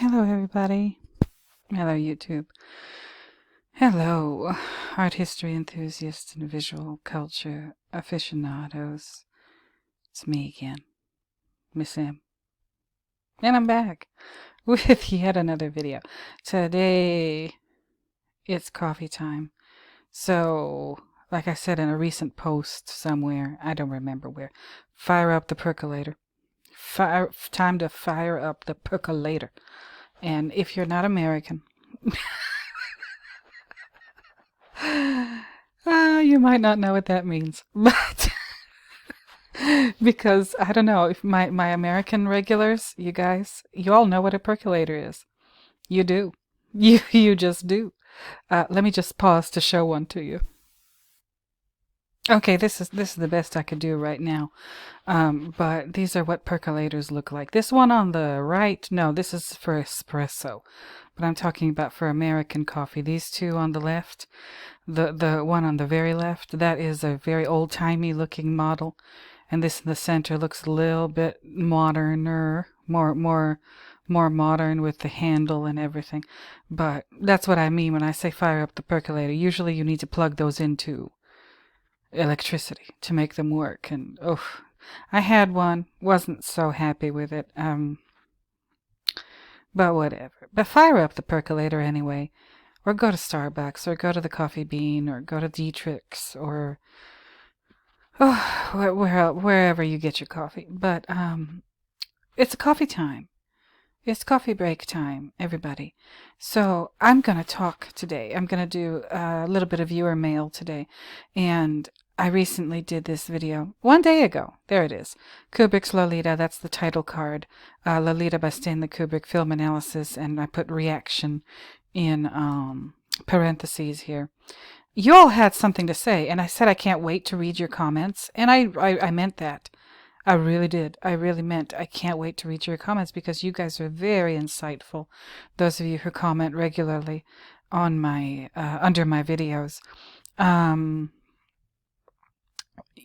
Hello, everybody. Hello, YouTube. Hello, art history enthusiasts and visual culture aficionados. It's me again, Miss M. And I'm back with yet another video. Today, it's coffee time. So, like I said in a recent post somewhere, I don't remember where, fire up the percolator. Time to fire up the percolator. And if you're not American, you might not know what that means, but because I don't know if my American regulars, you guys, you all know what a percolator is. You do. You just do. Let me just pause to show one to you. Okay, this is the best I could do right now. But these are what percolators look like. This one on the right, no, this is for espresso. But I'm talking about for American coffee. These two on the left, the one on the very left, that is a very old-timey looking model. And this in the center looks a little bit moderner, more modern with the handle and everything. But that's what I mean when I say fire up the percolator. Usually you need to plug those into electricity to make them work. And I had one, wasn't so happy with it. But whatever. But fire up the percolator anyway. Or go to Starbucks, or go to the Coffee Bean, or go to Dietrich's, or wherever you get your coffee. But it's coffee time. It's coffee break time, everybody. So I'm going to talk today. I'm going to do a little bit of viewer mail today. And I recently did this video 1 day ago. There it is. Kubrick's Lolita. That's the title card. Lolita by Stanley Kubrick, film analysis. And I put reaction in parentheses here. You all had something to say. And I said I can't wait to read your comments. And I meant that. I really did. I really meant I can't wait to read your comments because you guys are very insightful. Those of you who comment regularly on my under my videos. And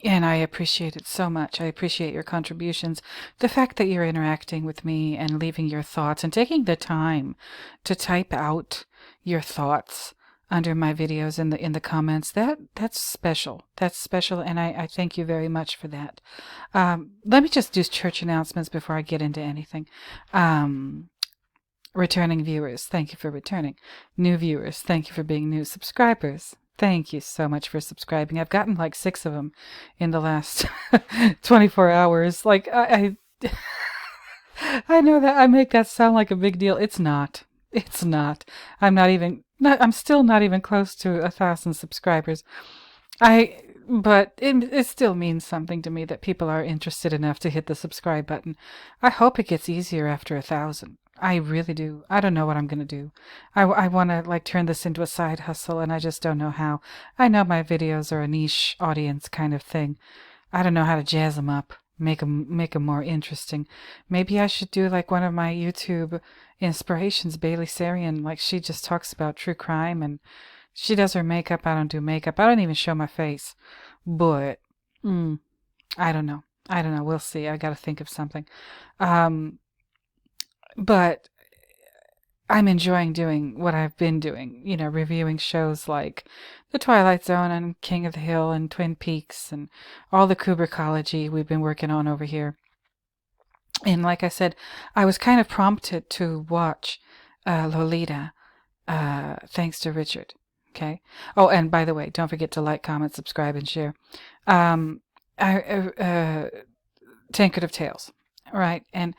I appreciate it so much. I appreciate your contributions. The fact that you're interacting with me and leaving your thoughts and taking the time to type out your thoughts under my videos in the comments, that's special. That's special, and I thank you very much for that. Let me just do church announcements before I get into anything. Returning viewers, thank you for returning. New viewers, thank you for being new. Subscribers, thank you so much for subscribing. I've gotten like 6 of them in the last 24 hours. Like I know that I make that sound like a big deal. It's not. It's not. I'm still not even close to 1,000 subscribers. But it still means something to me that people are interested enough to hit the subscribe button. I hope it gets easier after 1,000. I really do. I don't know what I'm gonna do. I want to like turn this into a side hustle, and I just don't know how. I know my videos are a niche audience kind of thing. I don't know how to jazz them up. Make them more interesting. Maybe I should do like one of my YouTube inspirations, Bailey Sarian. Like she just talks about true crime and she does her makeup. I don't do makeup. I don't even show my face. But I don't know. We'll see. I got to think of something. But I'm enjoying doing what I've been doing, reviewing shows like The Twilight Zone and King of the Hill and Twin Peaks and all the Kubrickology we've been working on over here. And like I said, I was kind of prompted to watch Lolita, thanks to Richard. Okay. Oh, and by the way, don't forget to like, comment, subscribe, and share. Tankard of Tales, right? And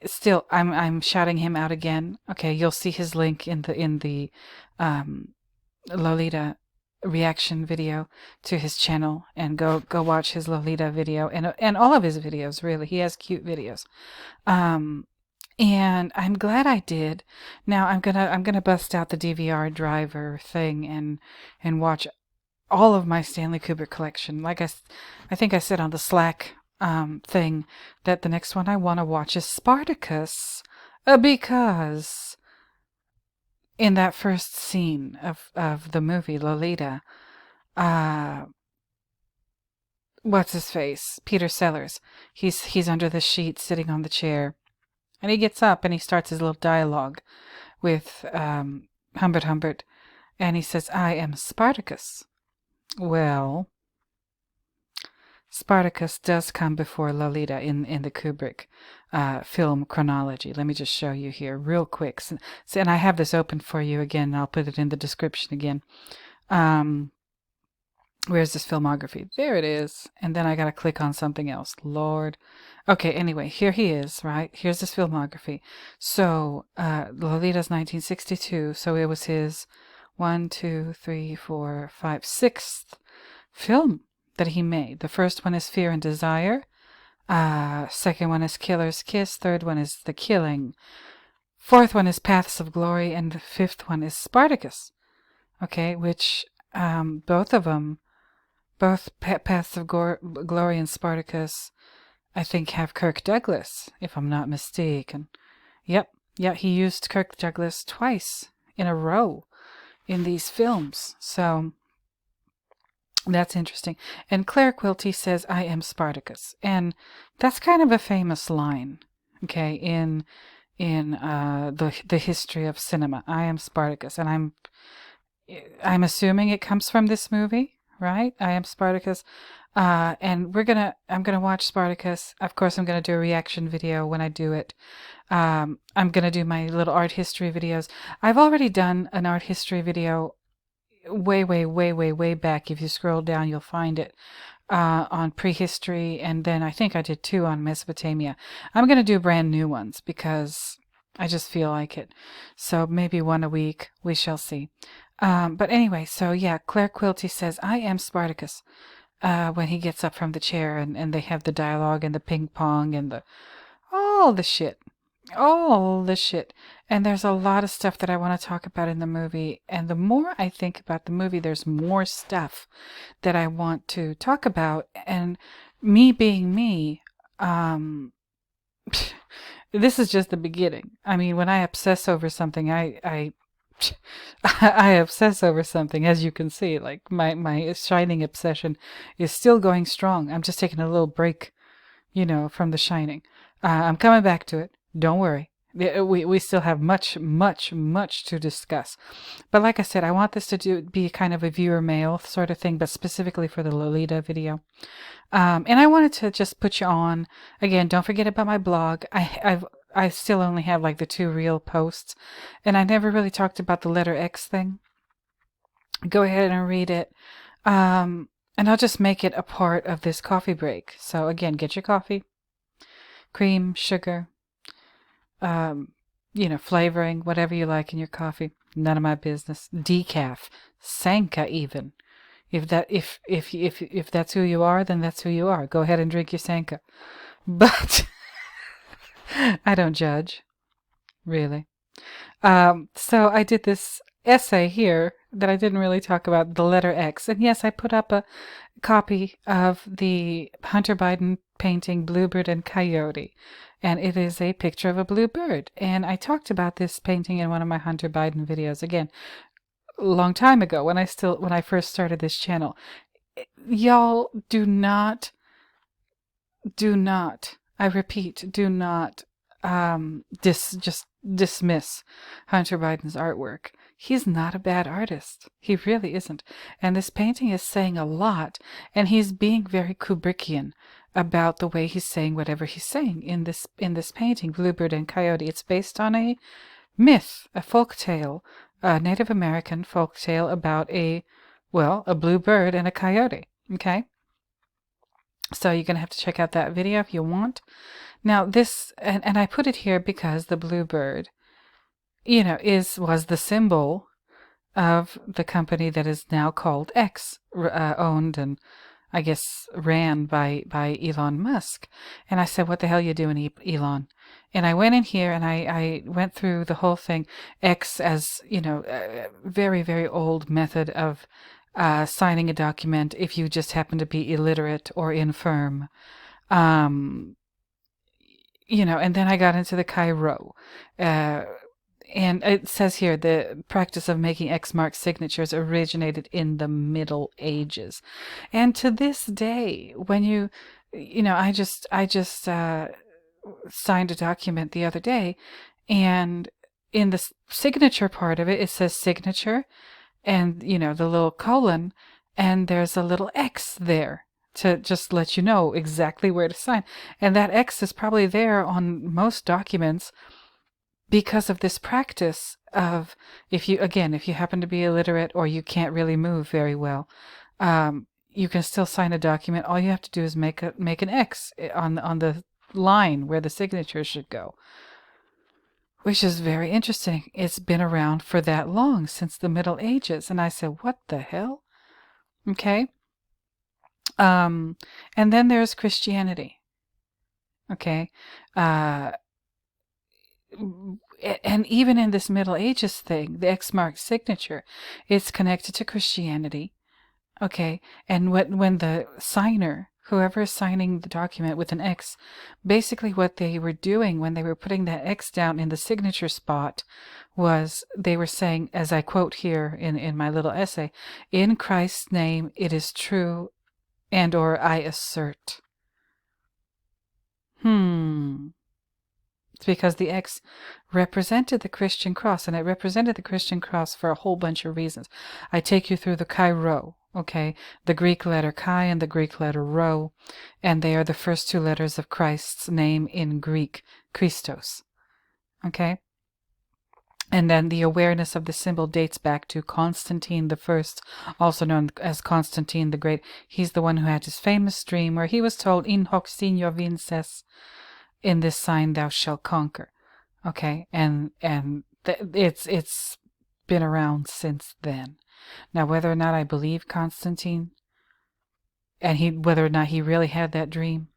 still, I'm shouting him out again. Okay, you'll see his link in the Lolita reaction video to his channel, and go watch his Lolita video and all of his videos. Really, he has cute videos. And I'm glad I did. Now I'm gonna bust out the DVR driver thing and watch all of my Stanley Kubrick collection. Like I think I said on the Slack thing that the next one I want to watch is Spartacus, because in that first scene of the movie Lolita, what's his face? Peter Sellers. He's under the sheet sitting on the chair. And he gets up and he starts his little dialogue with Humbert Humbert, and he says, I am Spartacus. Well, Spartacus does come before Lolita in the Kubrick film chronology. Let me just show you here real quick. So, and I have this open for you again. I'll put it in the description again. Where's this filmography? There it is. And then I got to click on something else. Lord. Okay, anyway, here he is, right? Here's his filmography. So, Lolita's 1962. So it was his 6th film that he made. The first one is Fear and Desire. Second one is Killer's Kiss. Third one is The Killing. Fourth one is Paths of Glory. And the fifth one is Spartacus. Okay, which both of them, both Paths of Glory and Spartacus, I think have Kirk Douglas, if I'm not mistaken. Yep, he used Kirk Douglas twice in a row in these films. So that's interesting. And Claire Quilty says, I am Spartacus. And that's kind of a famous line, okay, in the history of cinema. I am Spartacus. And I'm assuming it comes from this movie, right? I am Spartacus. And I'm gonna watch Spartacus. Of course, I'm gonna do a reaction video when I do it. I'm gonna do my little art history videos. I've already done an art history video way back. If you scroll down, you'll find it on prehistory, and then I think I did 2 on Mesopotamia. I'm gonna do brand new ones because I just feel like it. So maybe 1 a week. We shall see. But anyway, so yeah, Claire Quilty says, I am Spartacus, when he gets up from the chair, and they have the dialogue and the ping pong and all the shit. And there's a lot of stuff that I want to talk about in the movie. And the more I think about the movie, there's more stuff that I want to talk about. And me being me, this is just the beginning. I mean, when I obsess over something, I obsess over something, as you can see. Like my Shining obsession is still going strong. I'm just taking a little break, from The Shining. I'm coming back to it. Don't worry. We still have much to discuss. But like I said, I want this to be kind of a viewer mail sort of thing, but specifically for the Lolita video. And I wanted to just put you on. Again, don't forget about my blog. I still only have like the 2 real posts, and I never really talked about the letter X thing. Go ahead and read it. And I'll just make it a part of this coffee break. So again, get your coffee, cream, sugar, flavoring, whatever you like in your coffee. None of my business. Decaf, Sanka even. If that's who you are, then that's who you are. Go ahead and drink your Sanka. But I don't judge, really. So I did this essay here that I didn't really talk about, the letter X. And yes, I put up a copy of the Hunter Biden painting Bluebird and Coyote. And it is a picture of a blue bird. And I talked about this painting in one of my Hunter Biden videos. Again, a long time ago when I first started this channel. Y'all do not, I repeat, do not just dismiss Hunter Biden's artwork. He's not a bad artist. He really isn't. And this painting is saying a lot, and he's being very Kubrickian about the way he's saying whatever he's saying in this painting, Bluebird and Coyote. It's based on a myth, a folk tale, a Native American folk tale about a blue bird and a coyote. Okay? So you're going to have to check out that video if you want. Now this, and I put it here because the bluebird, was the symbol of the company that is now called X, owned and I guess ran by Elon Musk. And I said, what the hell are you doing, Elon? And I went in here and I went through the whole thing. X as, a very, very old method of signing a document if you just happen to be illiterate or infirm. And then I got into the Chi-Rho. And it says here, the practice of making X mark signatures originated in the Middle Ages. And to this day, when I just signed a document the other day, and in the signature part of it, it says signature, and the little colon, and there's a little X there to just let you know exactly where to sign. And that X is probably there on most documents because of this practice of, if you happen to be illiterate or you can't really move very well, you can still sign a document. All you have to do is make an X on the line where the signature should go, which is very interesting. It's been around for that long, since the Middle Ages. And I said, what the hell? Okay. And then there's Christianity. Okay. And even in this Middle Ages thing, the X marks signature, it's connected to Christianity. Okay. And when the signer, whoever is signing the document with an X, basically what they were doing when they were putting that X down in the signature spot was they were saying, as I quote here in my little essay, "In Christ's name it is true, and or I assert." It's because the X represented the Christian cross, and it represented the Christian cross for a whole bunch of reasons. I take you through the Chi Rho, okay? The Greek letter Chi and the Greek letter Rho, and they are the first two letters of Christ's name in Greek, Christos, okay? And then the awareness of the symbol dates back to Constantine the First, also known as Constantine the Great. He's the one who had his famous dream where he was told, "In hoc signo vinces," in this sign thou shalt conquer. Okay, and it's been around since then. Now, whether or not I believe Constantine, and whether or not he really had that dream,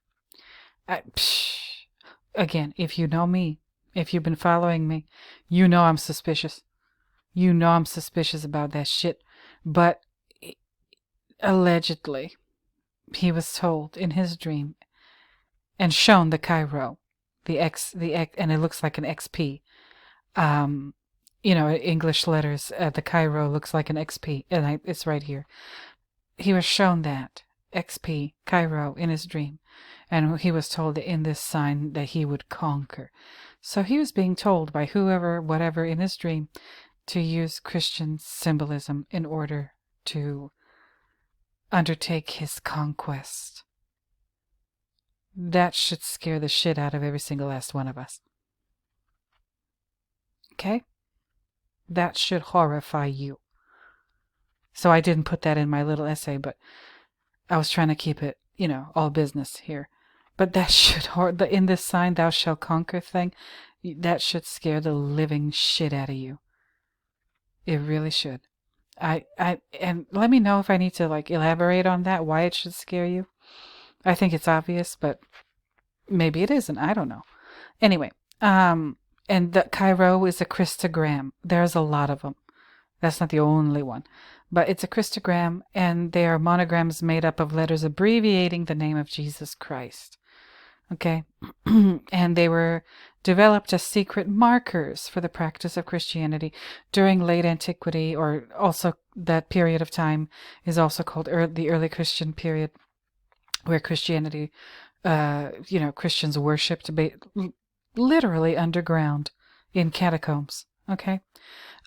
again, if you know me, if you've been following me, you know I'm suspicious. You know I'm suspicious about that shit. But allegedly, he was told in his dream and shown the Chi Rho, the X, and it looks like an XP. English letters, the Chi Rho looks like an XP, and it's right here. He was shown that XP, Chi Rho, in his dream, and he was told that in this sign that he would conquer. So he was being told by whoever, whatever, in his dream, to use Christian symbolism in order to undertake his conquest. That should scare the shit out of every single last one of us. Okay? That should horrify you. So I didn't put that in my little essay, but I was trying to keep it, all business here. But that should, in this sign thou shalt conquer thing, that should scare the living shit out of you. It really should. And let me know if I need to elaborate on that, why it should scare you. I think it's obvious, but maybe it isn't. I don't know. Anyway, and the Chi Rho is a Christogram. There's a lot of them. That's not the only one. But it's a Christogram, and they are monograms made up of letters abbreviating the name of Jesus Christ. Okay? And they were developed as secret markers for the practice of Christianity during late antiquity, or also that period of time is also called the early Christian period, where Christianity, Christians worshipped literally underground in catacombs. Okay?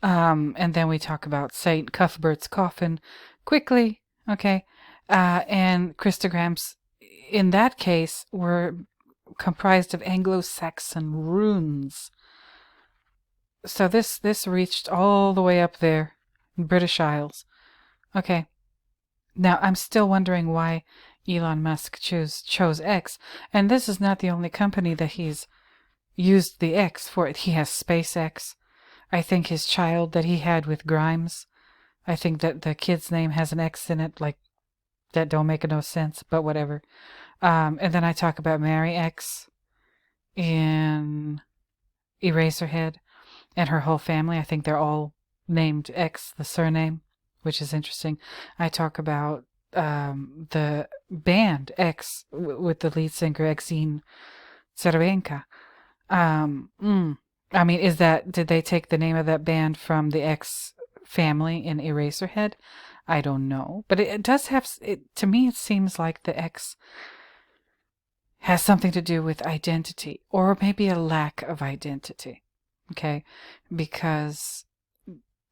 And then we talk about Saint Cuthbert's coffin quickly. Okay? And Christograms in that case were comprised of Anglo-Saxon runes. So this reached all the way up there in British Isles. Okay. Now I'm still wondering why Elon Musk chose X, and this is not the only company that he's used the X for. He has SpaceX. I think his child that he had with Grimes, I think that the kid's name has an X in it, that don't make no sense, but whatever. And then I talk about Mary X in Eraserhead, and her whole family. I think they're all named X, the surname, which is interesting. I talk about the band X with the lead singer Exene Cervenka. I mean, did they take the name of that band from the X family in Eraserhead? I don't know. But it does have, to me it seems like the X has something to do with identity, or maybe a lack of identity. Okay? Because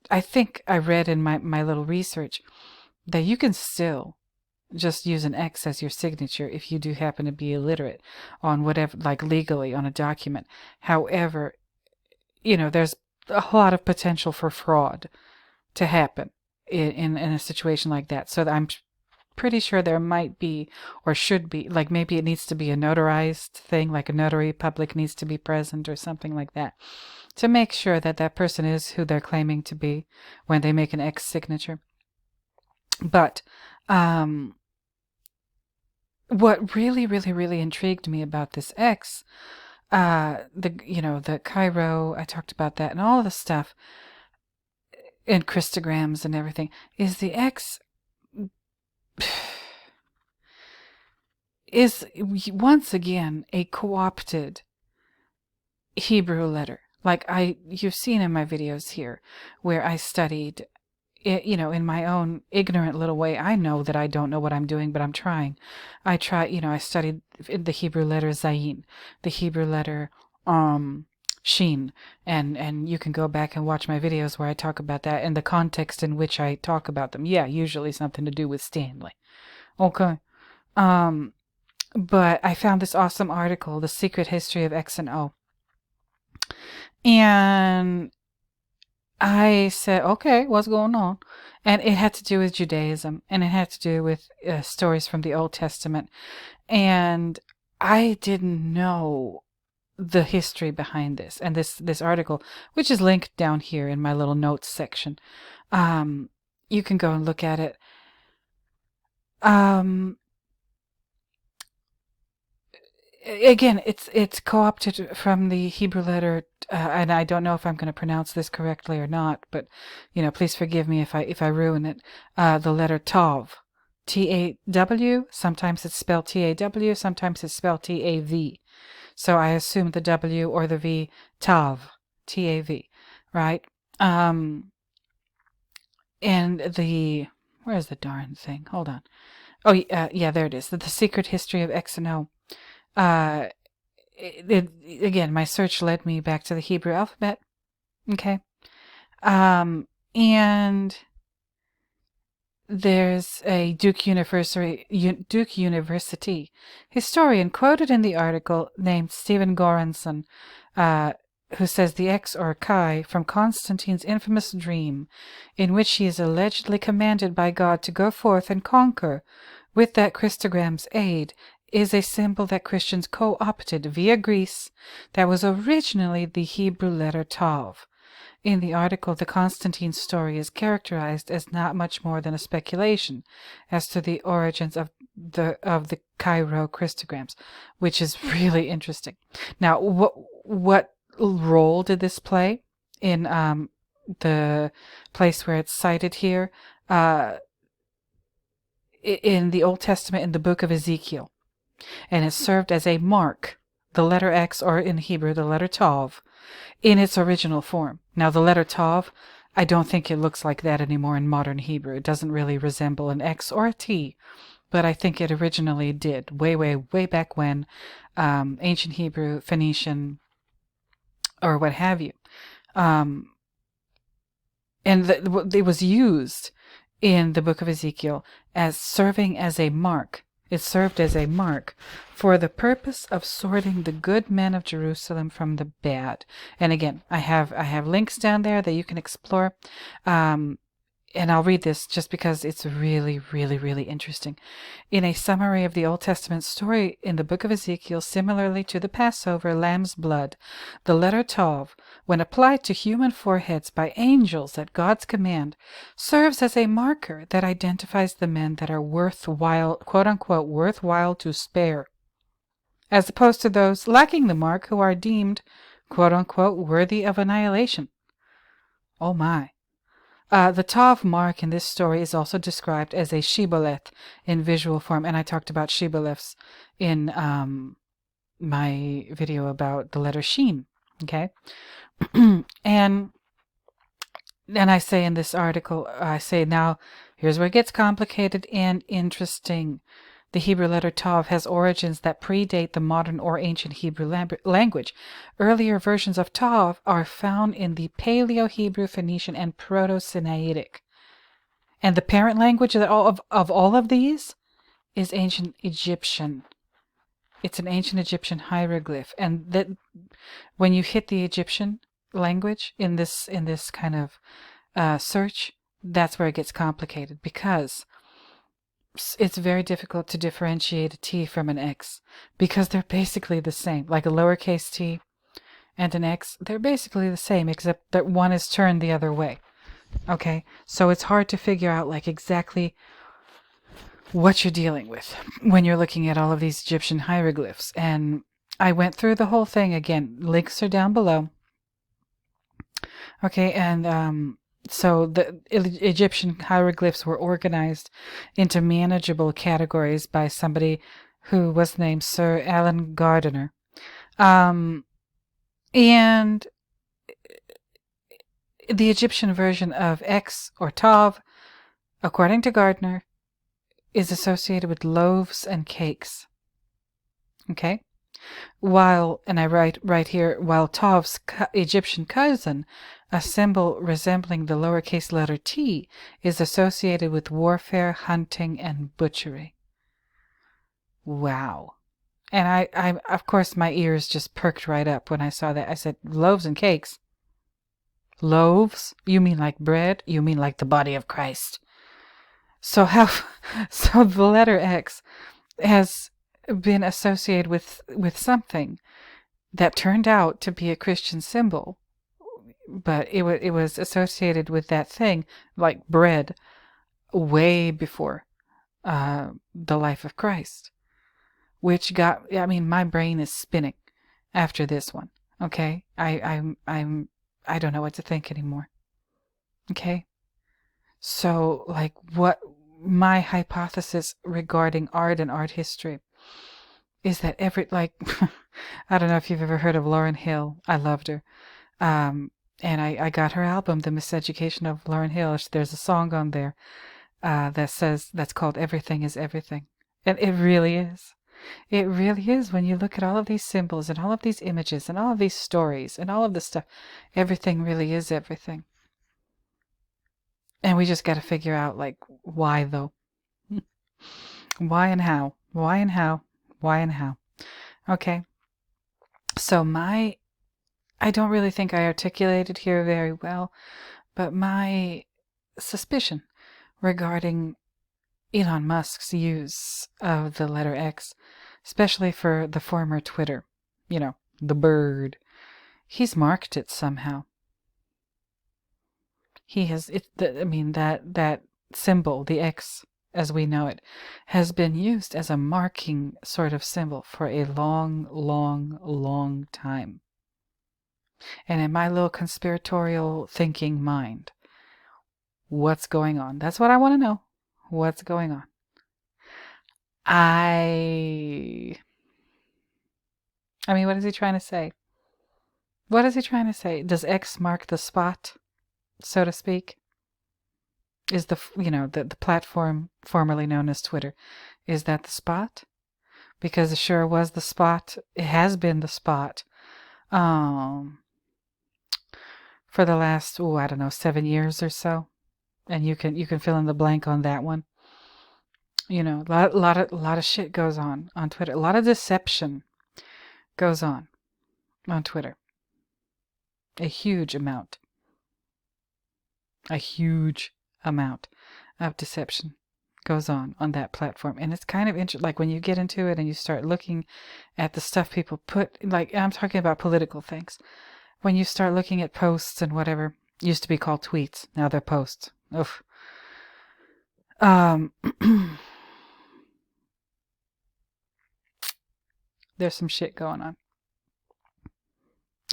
I think I read in my little research that you can still just use an X as your signature if you do happen to be illiterate on whatever, like legally on a document. However, there's a lot of potential for fraud to happen in a situation like that. So I'm pretty sure there might be, or should be, like maybe it needs to be a notarized thing, like a notary public needs to be present or something like that, to make sure that that person is who they're claiming to be when they make an X signature. But what really, really, really intrigued me about this X, the Cairo, I talked about that, and all of the stuff, and Christograms and everything, is the X is once again a co-opted Hebrew letter. Like you've seen in my videos here, where I studied it, in my own ignorant little way. I know that I don't know what I'm doing, but I'm trying. I studied the Hebrew letter Zayin, the Hebrew letter Shin, and you can go back and watch my videos where I talk about that and the context in which I talk about them. Yeah, usually something to do with Stanley. Okay. But I found this awesome article, The Secret History of X and O. And I said, okay, what's going on? And it had to do with Judaism, and it had to do with stories from the Old Testament. And I didn't know the history behind this. And this article, which is linked down here in my little notes section, you can go and look at it. Again, it's co-opted from the Hebrew letter, and I don't know if I'm going to pronounce this correctly or not, but please forgive me if I ruin it. The letter Tav, T-A-W. Sometimes it's spelled T-A-W. Sometimes it's spelled T-A-V. So I assume the W or the V, Tav, T-A-V, right? And where's the darn thing? Hold on. Oh, yeah, there it is. The Secret History of X and O. Again, my search led me back to the Hebrew alphabet. Okay. And there's a Duke University historian quoted in the article named Stephen Goranson, who says the X or Chi from Constantine's infamous dream, in which he is allegedly commanded by God to go forth and conquer with that Christogram's aid, is a symbol that Christians co-opted via Greece that was originally the Hebrew letter Tav. In the article, the Constantine story is characterized as not much more than a speculation as to the origins of the Cairo Christograms, which is really interesting. Now, what role did this play in the place where it's cited here? In the Old Testament, in the book of Ezekiel. And it served as a mark, the letter X, or in Hebrew, the letter Tav, in its original form. Now, the letter Tav, I don't think it looks like that anymore in modern Hebrew. It doesn't really resemble an X or a T, but I think it originally did, way, way, way back when, ancient Hebrew, Phoenician, or what have you. And it was used in the book of Ezekiel as serving as a mark. It served as a mark for the purpose of sorting the good men of Jerusalem from the bad. And again, I have links down there that you can explore. And I'll read this just because it's really, really, really interesting. In a summary of the Old Testament story in the book of Ezekiel, similarly to the Passover lamb's blood, the letter Tav, when applied to human foreheads by angels at God's command, serves as a marker that identifies the men that are worthwhile, quote-unquote, worthwhile to spare, as opposed to those lacking the mark who are deemed, quote-unquote, worthy of annihilation. Oh my. The Tav mark in this story is also described as a shibboleth in visual form, and I talked about shibboleths in my video about the letter Shin. Okay, and I say in this article, I say now, here's where it gets complicated and interesting. The Hebrew letter Tav has origins that predate the modern or ancient Hebrew language. Earlier versions of Tav are found in the Paleo-Hebrew, Phoenician, and Proto-Sinaitic. And the parent language of all of these is ancient Egyptian. It's an ancient Egyptian hieroglyph. And that when you hit the Egyptian language in this kind of search, that's where it gets complicated, because it's very difficult to differentiate a T from an X, because they're basically the same. Like a lowercase t and an X, they're basically the same, except that one is turned the other way. Okay, so it's hard to figure out like exactly what you're dealing with when you're looking at all of these Egyptian hieroglyphs. And I went through the whole thing again. Links are down below. Okay, and so the Egyptian hieroglyphs were organized into manageable categories by somebody who was named Sir Alan Gardiner. And the Egyptian version of X or Tav, according to Gardner, is associated with loaves and cakes. Okay? While, and I write right here, while Tav's Egyptian cousin, a symbol resembling the lowercase letter t, is associated with warfare, hunting, and butchery. Wow. And I of course, my ears just perked right up when I saw that. I said, loaves and cakes. Loaves? You mean like bread? You mean like the body of Christ? So the letter X has been associated with something that turned out to be a Christian symbol, but it was associated with that thing, like bread, way before the life of Christ, which my brain is spinning after this one. Okay, I don't know what to think anymore. Okay, so like what my hypothesis regarding art and art history is that I don't know if you've ever heard of Lauryn Hill. I loved her. And I got her album, The Miseducation of Lauryn Hill. There's a song on there that's called Everything is Everything. And it really is. It really is. When you look at all of these symbols and all of these images and all of these stories and all of this stuff, everything really is everything. And we just got to figure out, like, why though? Why and how? Why and how? Why and how? Okay. So I don't really think I articulated here very well, but my suspicion regarding Elon Musk's use of the letter X, especially for the former Twitter, the bird, he's marked it somehow. He has that symbol, the X as we know it, has been used as a marking sort of symbol for a long, long, long time. And in my little conspiratorial thinking mind, what's going on? That's what I want to know. What's going on? I mean, what is he trying to say? What is he trying to say? Does X mark the spot, so to speak? Is the platform formerly known as Twitter, is that the spot? Because it sure was the spot. It has been the spot for the last 7 years or so. And you can fill in the blank on that one. A lot of shit goes on Twitter. A lot of deception goes on Twitter. A huge amount. A huge amount of deception goes on that platform. And it's kind of interesting, like when you get into it and you start looking at the stuff people put, like I'm talking about political things. When you start looking at posts and whatever, used to be called tweets, now they're posts. Oof. There's some shit going on.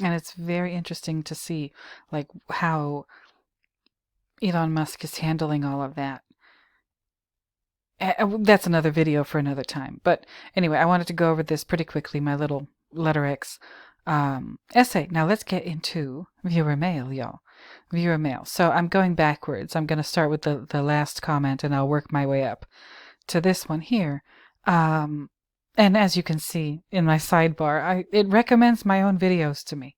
And it's very interesting to see like how Elon Musk is handling all of that. That's another video for another time. But anyway, I wanted to go over this pretty quickly, my little letter X essay. Now let's get into viewer mail, y'all. Viewer mail. So I'm going backwards. I'm going to start with the last comment and I'll work my way up to this one here. Um, and as you can see in my sidebar, it recommends my own videos to me.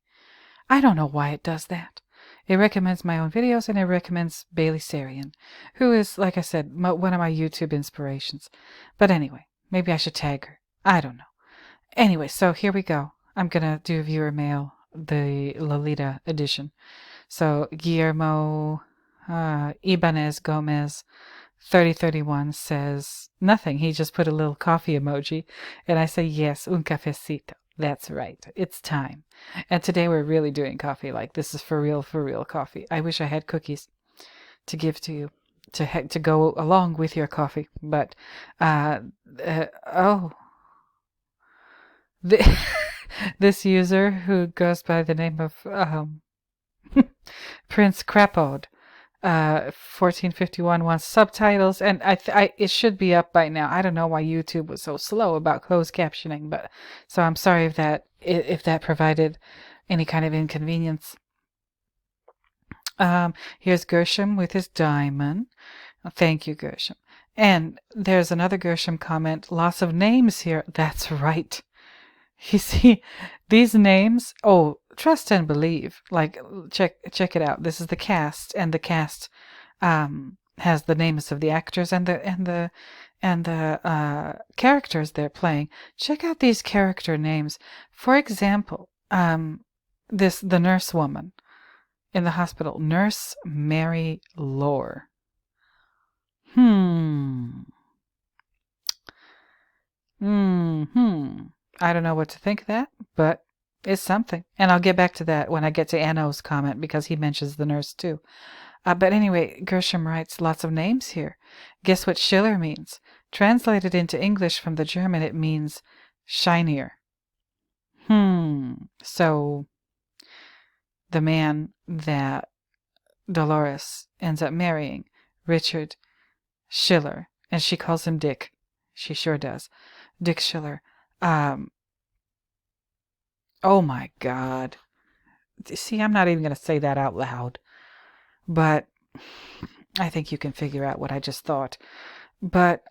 I don't know why it does that. It recommends my own videos, and it recommends Bailey Sarian, who is, like I said, one of my YouTube inspirations. But anyway, maybe I should tag her. I don't know. Anyway, so here we go. I'm going to do viewer mail, the Lolita edition. So Guillermo Ibanez Gomez 3031 says nothing. He just put a little coffee emoji. And I say, yes, un cafecito. That's right. It's time. And today we're really doing coffee. Like, this is for real coffee. I wish I had cookies to give to you to go along with your coffee. But, oh. This user who goes by the name of Prince Crapode 1451 wants subtitles, and it should be up by now. I don't know why YouTube was so slow about closed captioning, but so I'm sorry if that provided any kind of inconvenience. Here's Gershom with his diamond. Thank you, Gershom. And there's another Gershom comment. Lots of names here. That's right. You see, these names, trust and believe. Like, check it out. This is the cast, and the cast has the names of the actors and the characters they're playing. Check out these character names. For example, the nurse woman in the hospital, Nurse Mary Lore. I don't know what to think of that, but it's something. And I'll get back to that when I get to Anno's comment, because he mentions the nurse too. But anyway, Gershom writes lots of names here. Guess what Schiller means? Translated into English from the German, it means shinier. So the man that Dolores ends up marrying, Richard Schiller, and she calls him Dick. She sure does. Dick Schiller. Oh my God. See, I'm not even going to say that out loud. But I think you can figure out what I just thought. But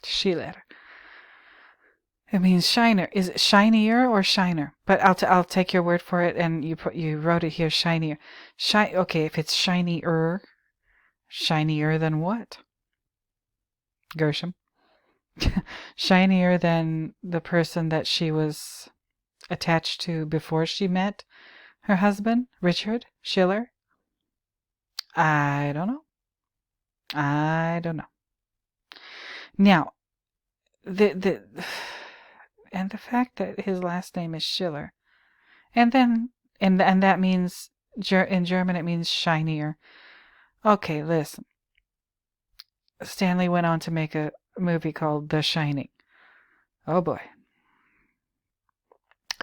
Schiller. It means shiner. Is it shinier or shiner? But I'll take your word for it, and you wrote it here, shinier. Okay, if it's shinier than what? Gershom. Shinier than the person that she was attached to before she met her husband, Richard Schiller? I don't know. Now, the fact that his last name is Schiller, and that means in German it means shinier. Okay, listen. Stanley went on to make a movie called The Shining. Oh boy.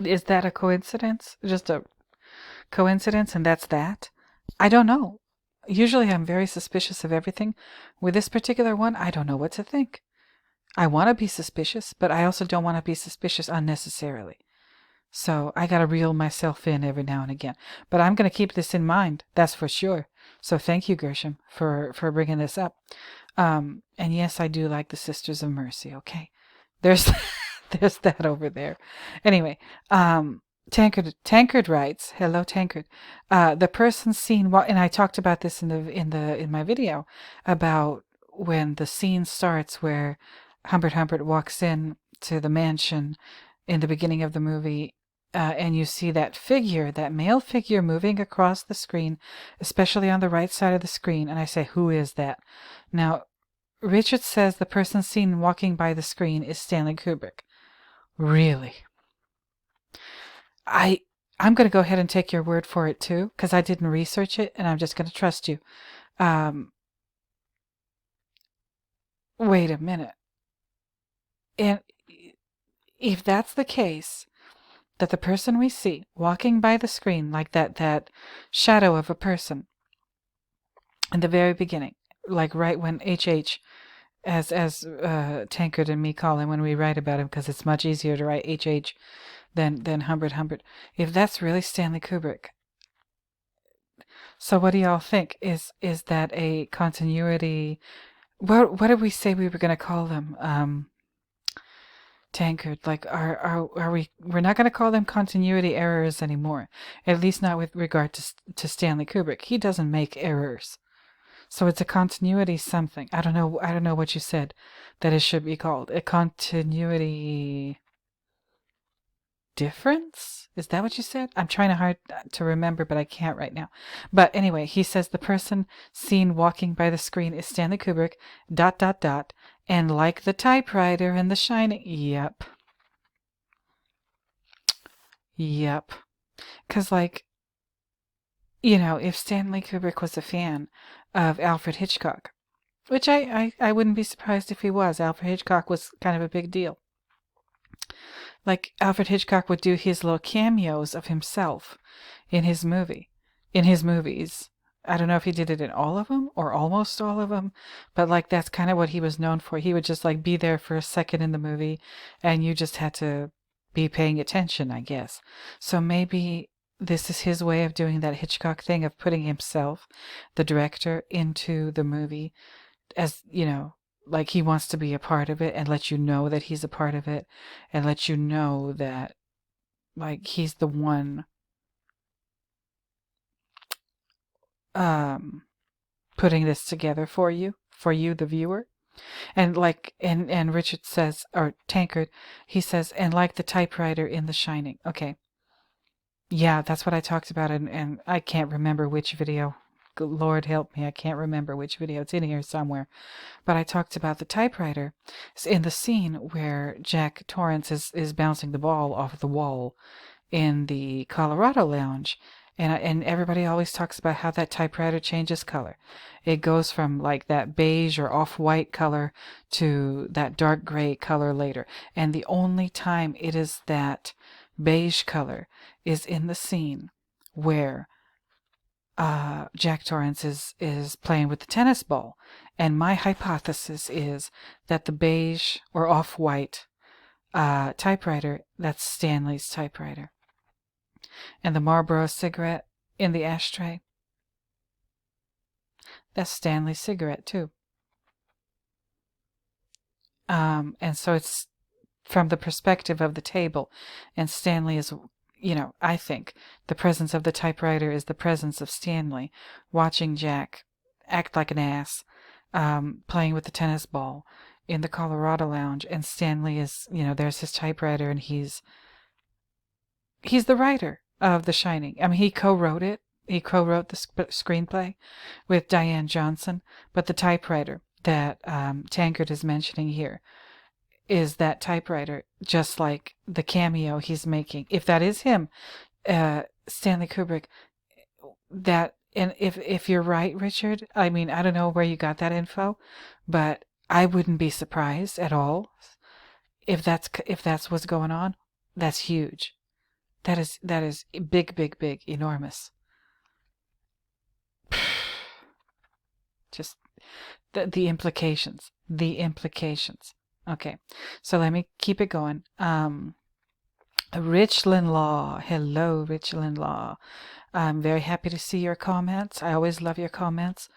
Is that a coincidence? Just a coincidence, and that's that? I don't know. Usually I'm very suspicious of everything. With this particular one, I don't know what to think. I want to be suspicious, but I also don't want to be suspicious unnecessarily. So I got to reel myself in every now and again. But I'm going to keep this in mind, that's for sure. So thank you, Gershom, for bringing this up. And yes, I do like the Sisters of Mercy, okay? There's there's that over there. Anyway, Tankard writes, hello Tankard. The person seen, and I talked about this in my video about when the scene starts where Humbert walks in to the mansion in the beginning of the movie, and you see that male figure moving across the screen, especially on the right side of the screen, and I say, who is that? Now, Richard says the person seen walking by the screen is Stanley Kubrick. Really? I'm going to go ahead and take your word for it too, because I didn't research it, and I'm just going to trust you. Wait a minute. And if that's the case, that the person we see walking by the screen, like that shadow of a person in the very beginning, like right when HH, as Tankard and me call him when we write about him, because it's much easier to write HH than Humbert. If that's really Stanley Kubrick, So what do y'all think? Is that a continuity? What did we say we were going to call them? Tankard. Like, are we? We're not going to call them continuity errors anymore. At least not with regard to Stanley Kubrick. He doesn't make errors. So it's a continuity something. I don't know. I don't know what you said that it should be called. A continuity difference? Is that what you said? I'm trying hard to remember, but I can't right now. But anyway, he says the person seen walking by the screen is Stanley Kubrick, dot, dot, dot, and like the typewriter in The Shining. Yep. Yep. Because, like, if Stanley Kubrick was a fan of Alfred Hitchcock, which I wouldn't be surprised if he was. Alfred Hitchcock was kind of a big deal. Like, Alfred Hitchcock would do his little cameos of himself in his movies. I don't know if he did it in all of them or almost all of them, but like that's kind of what he was known for. He would just like be there for a second in the movie and you just had to be paying attention, I guess. So maybe this is his way of doing that Hitchcock thing of putting himself, the director, into the movie as, like he wants to be a part of it and let you know that he's a part of it and let you know that like he's the one putting this together for you, the viewer. And like and Richard says, or Tankard, he says, and like the typewriter in The Shining. Okay. Yeah, that's what I talked about, and I can't remember which video. Lord help me, I can't remember which video. It's in here somewhere. But I talked about the typewriter in the scene where Jack Torrance is bouncing the ball off the wall in the Colorado Lounge. And everybody always talks about how that typewriter changes color. It goes from like that beige or off-white color to that dark gray color later. And the only time it is that beige color is in the scene where Jack Torrance is playing with the tennis ball. And my hypothesis is that the beige or off-white typewriter, that's Stanley's typewriter. And the Marlboro cigarette in the ashtray, that's Stanley's cigarette too. And so it's from the perspective of the table. And Stanley is, I think the presence of the typewriter is the presence of Stanley watching Jack act like an ass, playing with the tennis ball in the Colorado Lounge. And Stanley is, there's his typewriter and he's the writer of The Shining. I mean, he co-wrote it. He co-wrote the screenplay with Diane Johnson. But the typewriter that Tankard is mentioning here is that typewriter, just like the cameo he's making. If that is him, Stanley Kubrick, that, and if you're right, Richard, I mean, I don't know where you got that info, but I wouldn't be surprised at all if that's what's going on. That's huge. That is big, big, big, enormous. Just the implications. The implications. Okay, so let me keep it going. Richland Law. Hello, Richland Law. I'm very happy to see your comments. I always love your comments.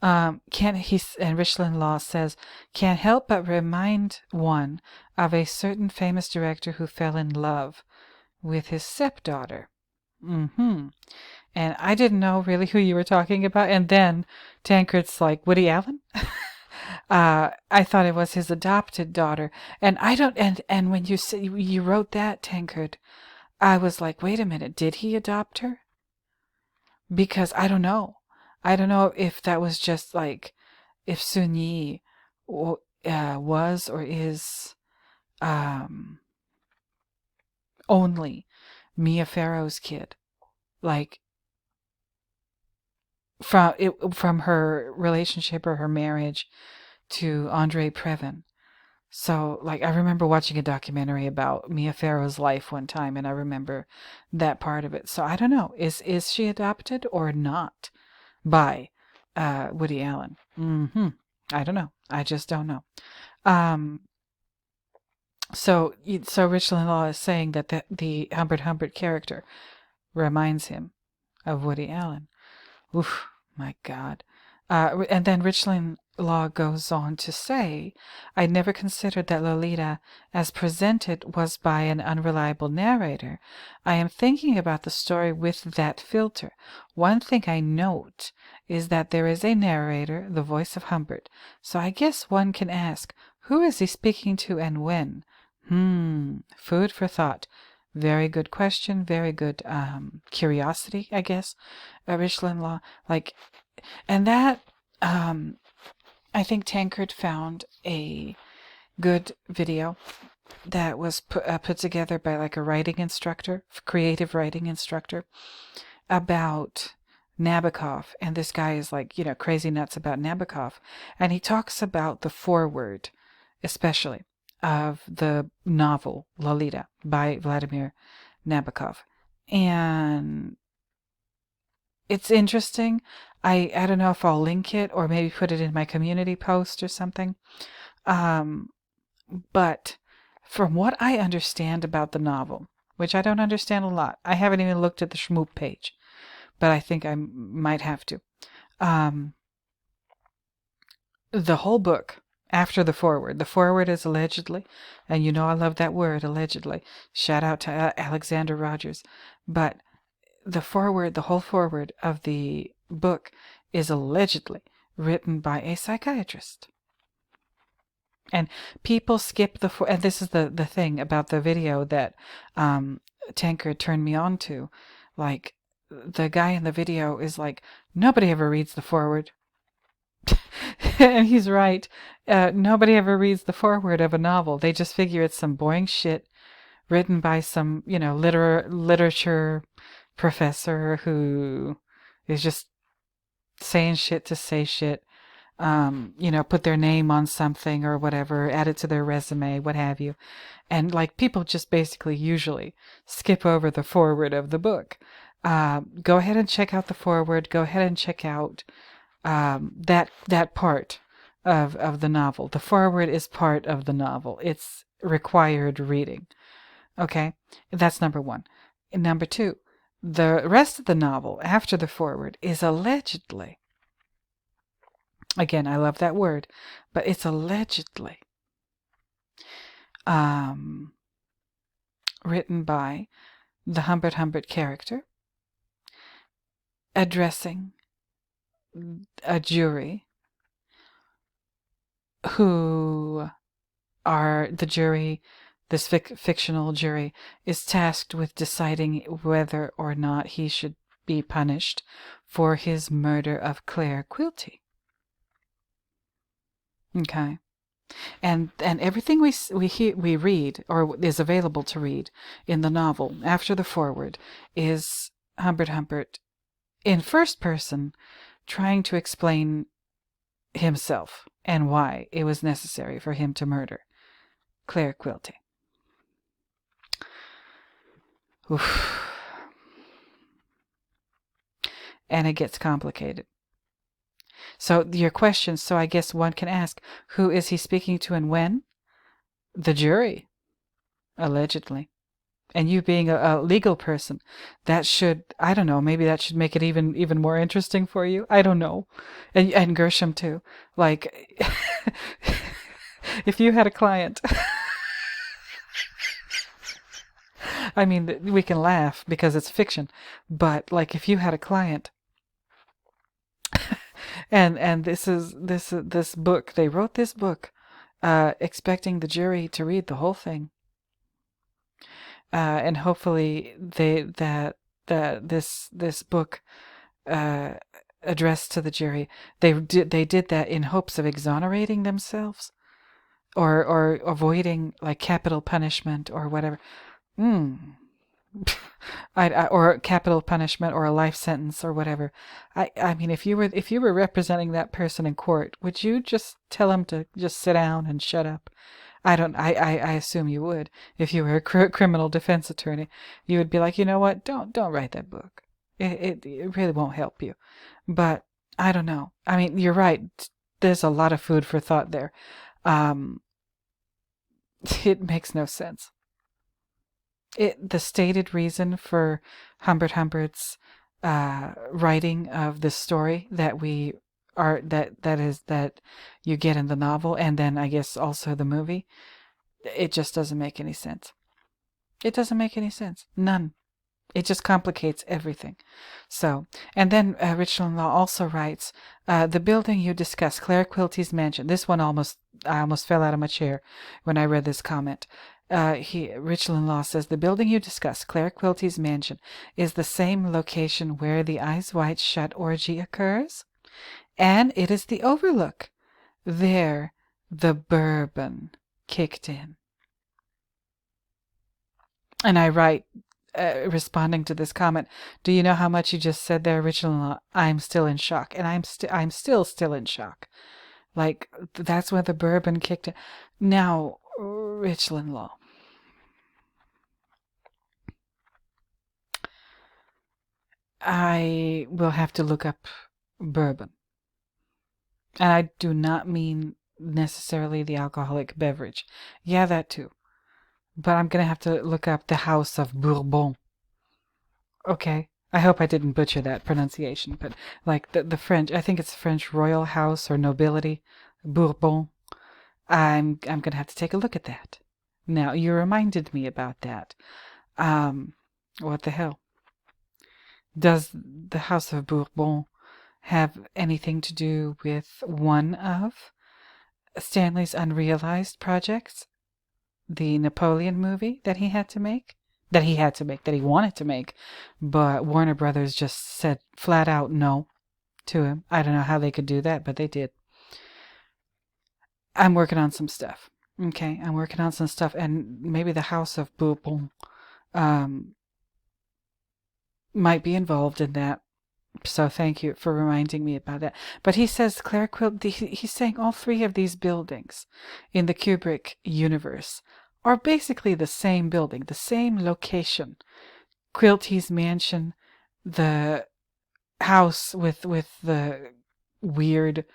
And Richland Law says, can't help but remind one of a certain famous director who fell in love with his stepdaughter. And I didn't know really who you were talking about. And then Tankard's like, Woody Allen? I thought it was his adopted daughter. And I don't, and when you wrote that, Tankard, I was like, wait a minute, did he adopt her? Because I don't know. I don't know if that was just like, if Sun Yi was or is only Mia Farrow's kid, like from her relationship or her marriage to Andre Previn. So, like, I remember watching a documentary about Mia Farrow's life one time, and I remember that part of it. So I don't know, is she adopted or not by Woody Allen? I don't know. I just don't know. So Richland Law is saying that the Humbert Humbert character reminds him of Woody Allen. Oof, my God. And then Richland Law goes on to say, I never considered that Lolita, as presented, was by an unreliable narrator. I am thinking about the story with that filter. One thing I note is that there is a narrator, the voice of Humbert. So I guess one can ask, who is he speaking to and when? Food for thought. Very good question. Very good curiosity, I guess. Richland Law. Like, and that, I think Tankard found a good video that was put together by like a writing instructor, creative writing instructor, about Nabokov. And this guy is like, crazy nuts about Nabokov. And he talks about the foreword, especially, of the novel Lolita by Vladimir Nabokov. And it's interesting. I don't know if I'll link it or maybe put it in my community post or something. But from what I understand about the novel, which I don't understand a lot, I haven't even looked at the Shmoop page, but I think I might have to. The whole book, after the foreword is allegedly, and I love that word, allegedly. Shout out to Alexander Rogers. But the whole foreword of the book is allegedly written by a psychiatrist. And people skip and this is the thing about the video that Tankard turned me on to. Like, the guy in the video is like, nobody ever reads the foreword. And he's right. Nobody ever reads the foreword of a novel. They just figure it's some boring shit written by some, literature professor who is just saying shit to say shit. Put their name on something or whatever, add it to their resume, what have you. And like, people just basically usually skip over the foreword of the book. Go ahead and check out the foreword. Go ahead and check out that part of the novel. The foreword is part of the novel. It's required reading. Okay, that's number one. And number two, the rest of the novel after the foreword is allegedly, again, I love that word, but it's allegedly written by the Humbert character, addressing a jury who are the jury. This fictional jury is tasked with deciding whether or not he should be punished for his murder of Claire Quilty. Okay, and everything we read, or is available to read in the novel after the foreword, is Humbert in first person trying to explain himself and why it was necessary for him to murder Claire Quilty. Oof. And it gets complicated. So your question, so I guess one can ask, who is he speaking to and when? The jury, allegedly. And you being a legal person, that should, I don't know, maybe that should make it even more interesting for you. I don't know. And Gershom too. Like, if you had a client, I mean, we can laugh because it's fiction, but like, if you had a client, and this book, they wrote this book, expecting the jury to read the whole thing, and hopefully this book addressed to the jury, they did that in hopes of exonerating themselves, or avoiding like capital punishment or whatever. Or capital punishment or a life sentence or whatever. I mean, if you were representing that person in court, would you just tell him to just sit down and shut up? I assume you would. If you were a criminal defense attorney, you would be like, you know what? Don't write that book. It really won't help you. But I don't know. I mean, you're right. There's a lot of food for thought there. It makes no sense. The stated reason for Humbert's writing of the story that we are that you get in the novel, and then I guess also the movie. It just doesn't make any sense. It doesn't make any sense. None. It just complicates everything. So, and then Richard Law also writes, the building you discuss, Claire Quilty's mansion. This one I almost fell out of my chair when I read this comment. Richard Law says, the building you discuss, Claire Quilty's mansion, is the same location where the Eyes Wide Shut orgy occurs, and it is the Overlook. There, the bourbon kicked in. And I write, responding to this comment, do you know how much you just said there, Richard? I'm still in shock, and I'm still in shock. Like, that's where the bourbon kicked in. Now, Richard Law, I will have to look up bourbon, and I do not mean necessarily the alcoholic beverage. Yeah, that too. But I'm gonna have to look up the House of Bourbon. Okay. I hope I didn't butcher that pronunciation, but like the French, I think it's French royal house or nobility, Bourbon. I'm gonna have to take a look at that. Now, you reminded me about that. What the hell? Does the House of Bourbon have anything to do with one of Stanley's unrealized projects? The Napoleon movie that he wanted to make, but Warner Brothers just said flat out no to him. I don't know how they could do that, but they did. I'm working on some stuff. Okay, I'm working on some stuff, and maybe the House of Bourbon might be involved in that. So thank you for reminding me about that. But he says Claire Quilty, he's saying all three of these buildings in the Kubrick universe are basically the same building, the same location. Quilty's mansion, the house with the weird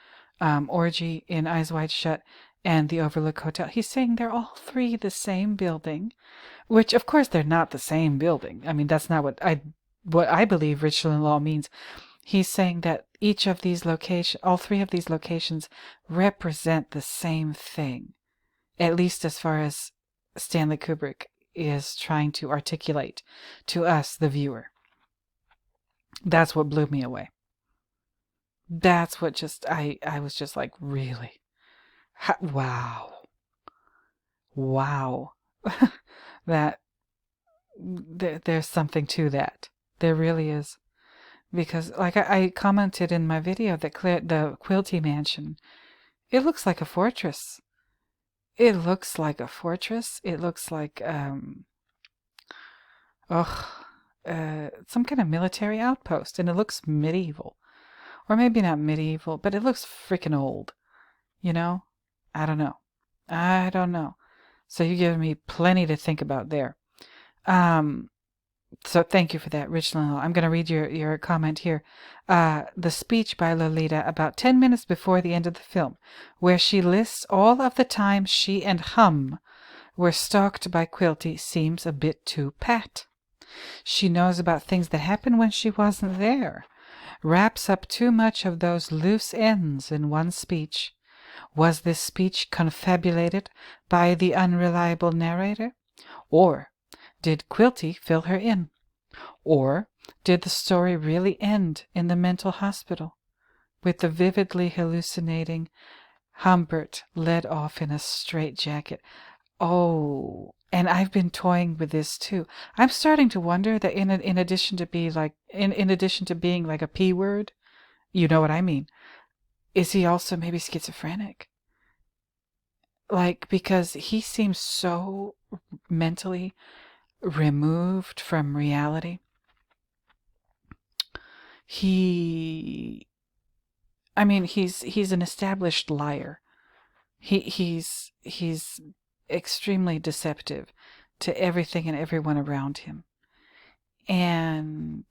orgy in Eyes Wide Shut, and the Overlook Hotel. He's saying they're all three the same building, which of course they're not the same building. I mean, that's not what I believe Richard Law means. He's saying that each of these locations, all three of these locations, represent the same thing, at least as far as Stanley Kubrick is trying to articulate to us, the viewer. That's what blew me away. That's what just, I was just like, really? Wow. There's something to that. There really is. Because, like I commented in my video, that the Quilty Mansion, it looks like a fortress. It looks like a fortress. It looks like, some kind of military outpost. And it looks medieval. Or maybe not medieval, but it looks freaking old. You know? I don't know. So you give me plenty to think about there. So thank you for that, Rich Lindell. I'm going to read your comment here. The speech by Lolita about 10 minutes before the end of the film, where she lists all of the times she and Hum were stalked by Quilty, seems a bit too pat. She knows about things that happened when she wasn't there. Wraps up too much of those loose ends in one speech. Was this speech confabulated by the unreliable narrator? Or did Quilty fill her in? Or did the story really end in the mental hospital, with the vividly hallucinating Humbert led off in a straitjacket? Oh, and I've been toying with this too. I'm starting to wonder that in addition to being like a P word, you know what I mean, is he also maybe schizophrenic? Like, because he seems so mentally removed from reality. He's an established liar. He's extremely deceptive to everything and everyone around him. And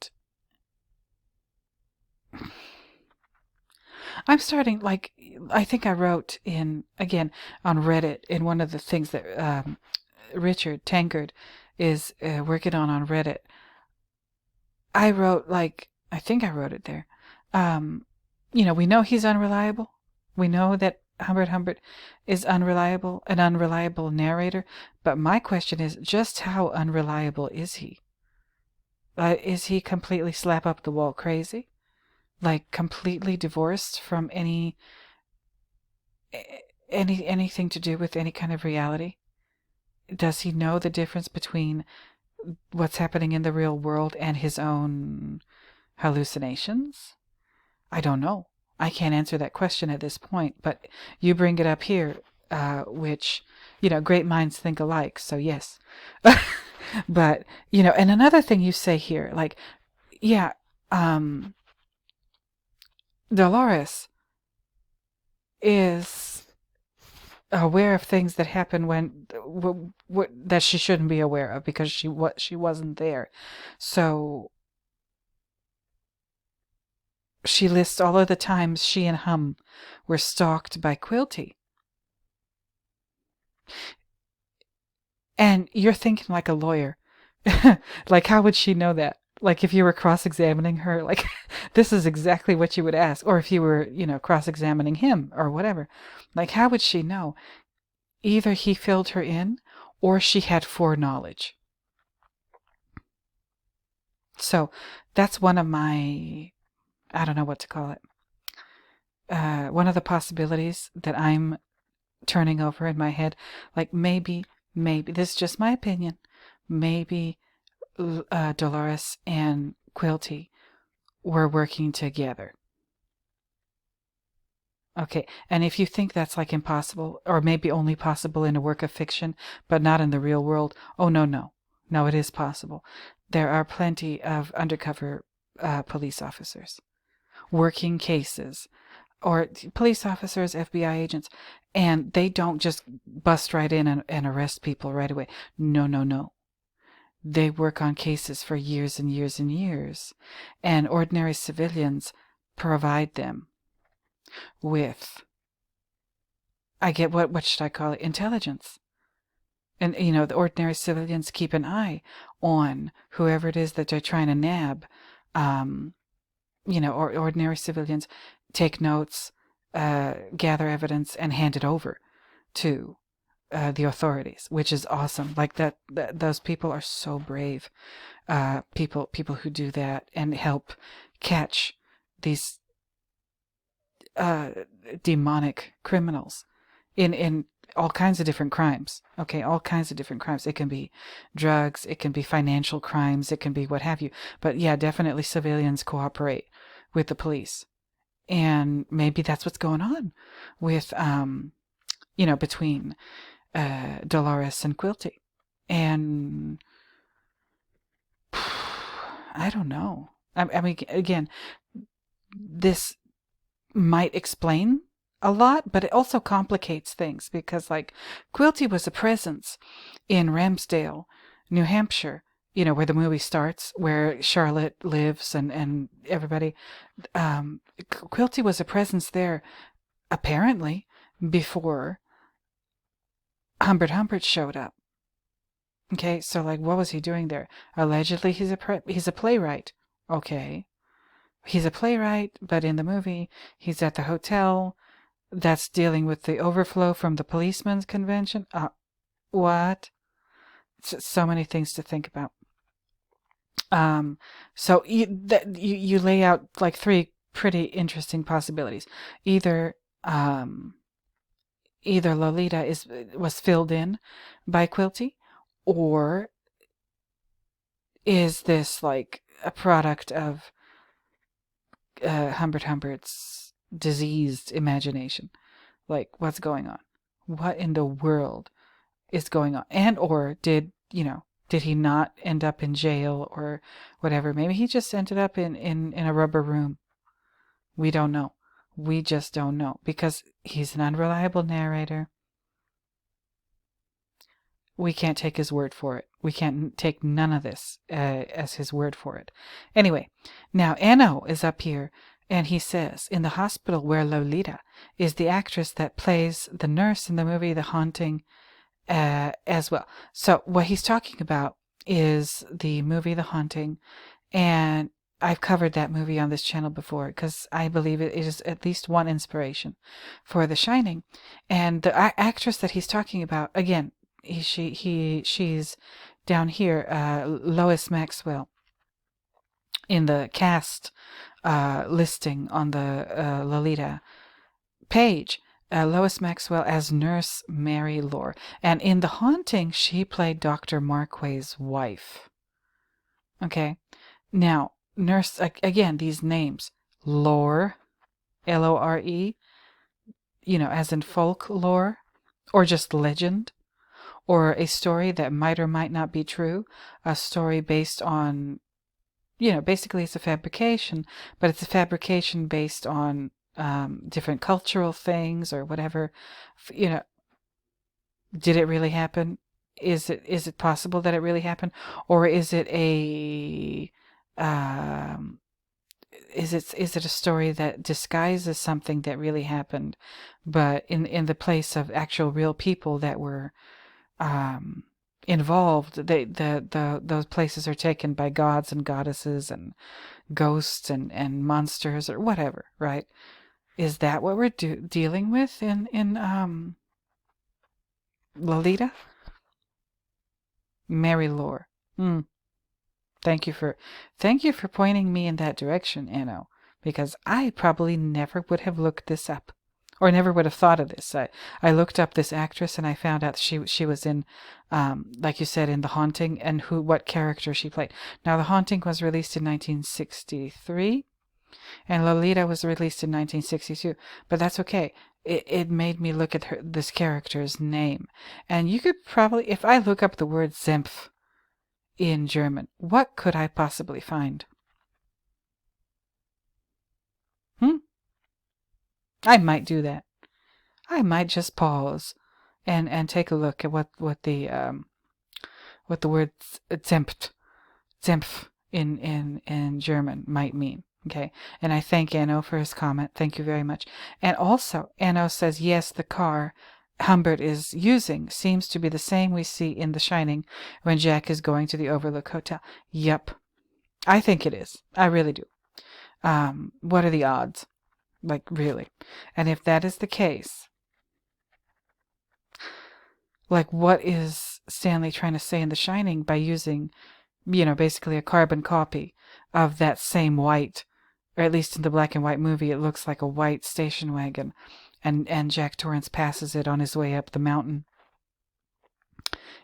I'm starting, like, I think I wrote on Reddit, in one of the things that Richard Tankard is working on Reddit. I wrote, like, I think I wrote it there. Um, we know he's unreliable. We know that Humbert is unreliable, an unreliable narrator. But my question is, just how unreliable is he? Is he completely slap up the wall crazy? Like completely divorced from anything to do with any kind of reality? Does he know the difference between what's happening in the real world and his own hallucinations? I don't know. I can't answer that question at this point, but you bring it up here, which, great minds think alike, so yes. But, and another thing you say here, like, yeah, Dolores is aware of things that happen when that she shouldn't be aware of because she wasn't there. So she lists all of the times she and Hum were stalked by Quilty. And you're thinking like a lawyer. Like, how would she know that? Like, if you were cross-examining her, like, this is exactly what you would ask. Or if you were, cross-examining him or whatever. Like, how would she know? Either he filled her in or she had foreknowledge. So that's one of my, I don't know what to call it. One of the possibilities that I'm turning over in my head. Like, maybe, this is just my opinion. Maybe Dolores and Quilty were working together. Okay, and if you think that's like impossible, or maybe only possible in a work of fiction, but not in the real world, oh no, it is possible. There are plenty of undercover police officers working cases, or police officers, FBI agents, and they don't just bust right in and arrest people right away. No. They work on cases for years and years and years, and ordinary civilians provide them with, I get, what should I call it, intelligence. And, the ordinary civilians keep an eye on whoever it is that they're trying to nab. Or ordinary civilians take notes, gather evidence, and hand it over to the authorities, which is awesome. Like that those people are so brave. People who do that and help catch these demonic criminals in all kinds of different crimes. Okay, all kinds of different crimes. It can be drugs, it can be financial crimes, it can be what have you. But yeah, definitely civilians cooperate with the police. And maybe that's what's going on with, between Dolores and Quilty. And I don't know. I mean, again, this might explain a lot, but it also complicates things because, like, Quilty was a presence in Ramsdale, New Hampshire, where the movie starts, where Charlotte lives and everybody. Quilty was a presence there, apparently, before Humbert showed up. Okay, so, like, what was he doing there? Allegedly, he's a playwright. Okay. He's a playwright, but in the movie, he's at the hotel that's dealing with the overflow from the policeman's convention. What? So many things to think about. So you lay out like three pretty interesting possibilities. Either Lolita was filled in by Quilty, or is this like a product of Humbert's diseased imagination? Like, what's going on? What in the world is going on? And or did he not end up in jail or whatever? Maybe he just ended up in a rubber room. We don't know. We just don't know, because he's an unreliable narrator. We can't take his word for it. We can't take none of this as his word for it. Anyway, now Anno is up here, and he says, in the hospital where Lolita is the actress that plays the nurse in the movie The Haunting as well. So what he's talking about is the movie The Haunting, and I've covered that movie on this channel before because I believe it is at least one inspiration for The Shining. And the actress that he's talking about, again, she's down here, Lois Maxwell, in the cast listing on the Lolita page. Lois Maxwell as Nurse Mary Lore. And in The Haunting, she played Dr. Marquay's wife. Okay. Now, Nurse, again, these names. Lore, Lore, as in folklore, or just legend, or a story that might or might not be true, a story based on, basically it's a fabrication, but it's a fabrication based on different cultural things or whatever. Did it really happen? Is it possible that it really happened, or is it a is it a story that disguises something that really happened, but in the place of actual real people that were involved? Those places are taken by gods and goddesses and ghosts and monsters or whatever, right? Is that what we're dealing with in Lolita? Mary Lore. Thank you for pointing me in that direction, Anno, because I probably never would have looked this up, or never would have thought of this. I looked up this actress and I found out she was in, like you said, in The Haunting, and what character she played. Now, The Haunting was released in 1963, and Lolita was released in 1962, but that's okay. It made me look at this character's name, and you could probably, if I look up the word Senf in German, what could I possibly find? I might do that. I might just pause and take a look at what the word Senf in German might mean. Okay, and I thank Anno for his comment. Thank you very much. And also, Anno says, yes, the car Humbert is using seems to be the same we see in The Shining when Jack is going to the Overlook Hotel. Yep. I think it is. I really do. What are the odds? Like, really? And if that is the case, like, what is Stanley trying to say in The Shining by using, basically a carbon copy of that same white, or at least in the black and white movie, it looks like a white station wagon. And Jack Torrance passes it on his way up the mountain.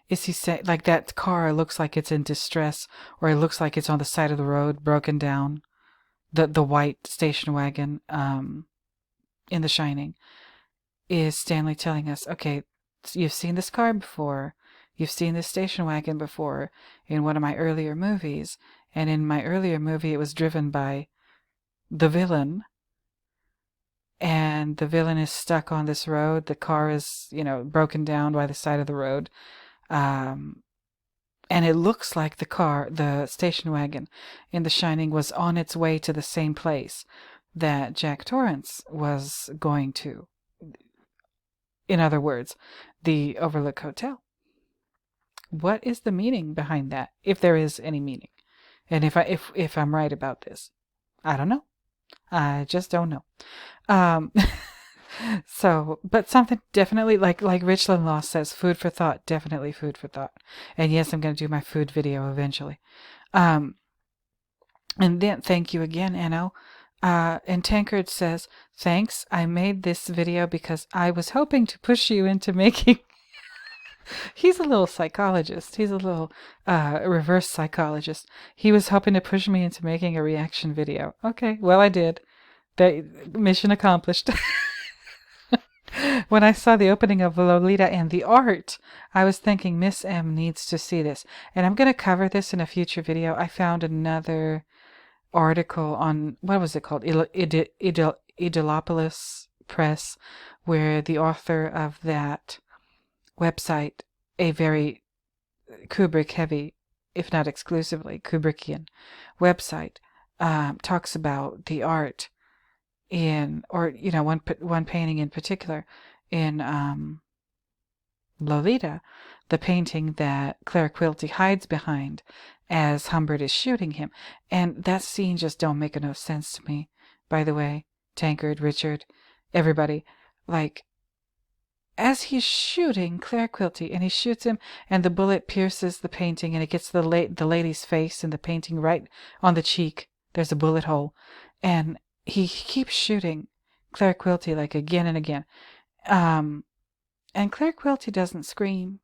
Is he saying, like, that car looks like it's in distress, or it looks like it's on the side of the road, broken down? The white station wagon in The Shining. Is Stanley telling us, okay, you've seen this car before, you've seen this station wagon before in one of my earlier movies, and in my earlier movie it was driven by the villain, and the villain is stuck on this road. The car is, broken down by the side of the road. And it looks like the station wagon in The Shining was on its way to the same place that Jack Torrance was going to. In other words, the Overlook Hotel. What is the meaning behind that, if there is any meaning? And if I'm right about this, I don't know. I just don't know. So, but something definitely, like Richland Law says, food for thought, definitely food for thought. And yes, I'm going to do my food video eventually. And then, thank you again, Anno. And Tankard says, thanks, I made this video because I was hoping to push you into making... He's a little psychologist. He's a little reverse psychologist. He was hoping to push me into making a reaction video. Okay, well, I did. Mission accomplished. When I saw the opening of Lolita and the art, I was thinking Miss M needs to see this. And I'm going to cover this in a future video. I found another article on, what was it called? Idolopolis Press, where the author of that website, a very Kubrick heavy, if not exclusively Kubrickian website, talks about the art in, or one painting in particular in Lolita, the painting that Claire Quilty hides behind as Humbert is shooting him. And that scene just don't make no sense to me, by the way. Tankard, Richard, everybody. Like, as he's shooting Claire Quilty, and he shoots him, and the bullet pierces the painting, and it gets the lady's face in the painting right on the cheek. There's a bullet hole. And he keeps shooting Claire Quilty, like, again and again. And Claire Quilty doesn't scream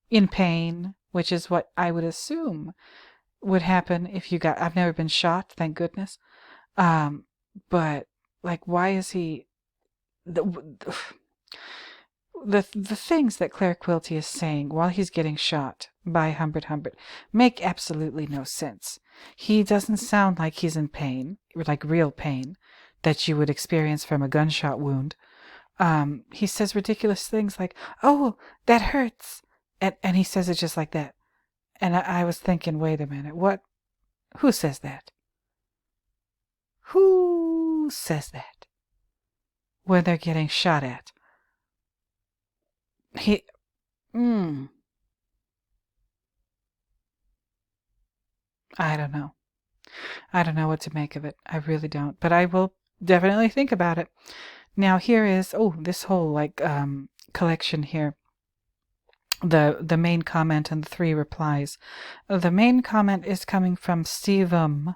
in pain, which is what I would assume would happen if you got... I've never been shot, thank goodness. But, like, why is he... The things that Claire Quilty is saying while he's getting shot by Humbert make absolutely no sense. He doesn't sound like he's in pain, like real pain, that you would experience from a gunshot wound. He says ridiculous things like, "Oh, that hurts," and he says it just like that. And I was thinking, wait a minute, what? Who says that? Who says that when they're getting shot at? I don't know. I don't know what to make of it. I really don't. But I will definitely think about it. Now here is, this whole, like, collection here. The main comment and the 3 replies. The main comment is coming from Stephen,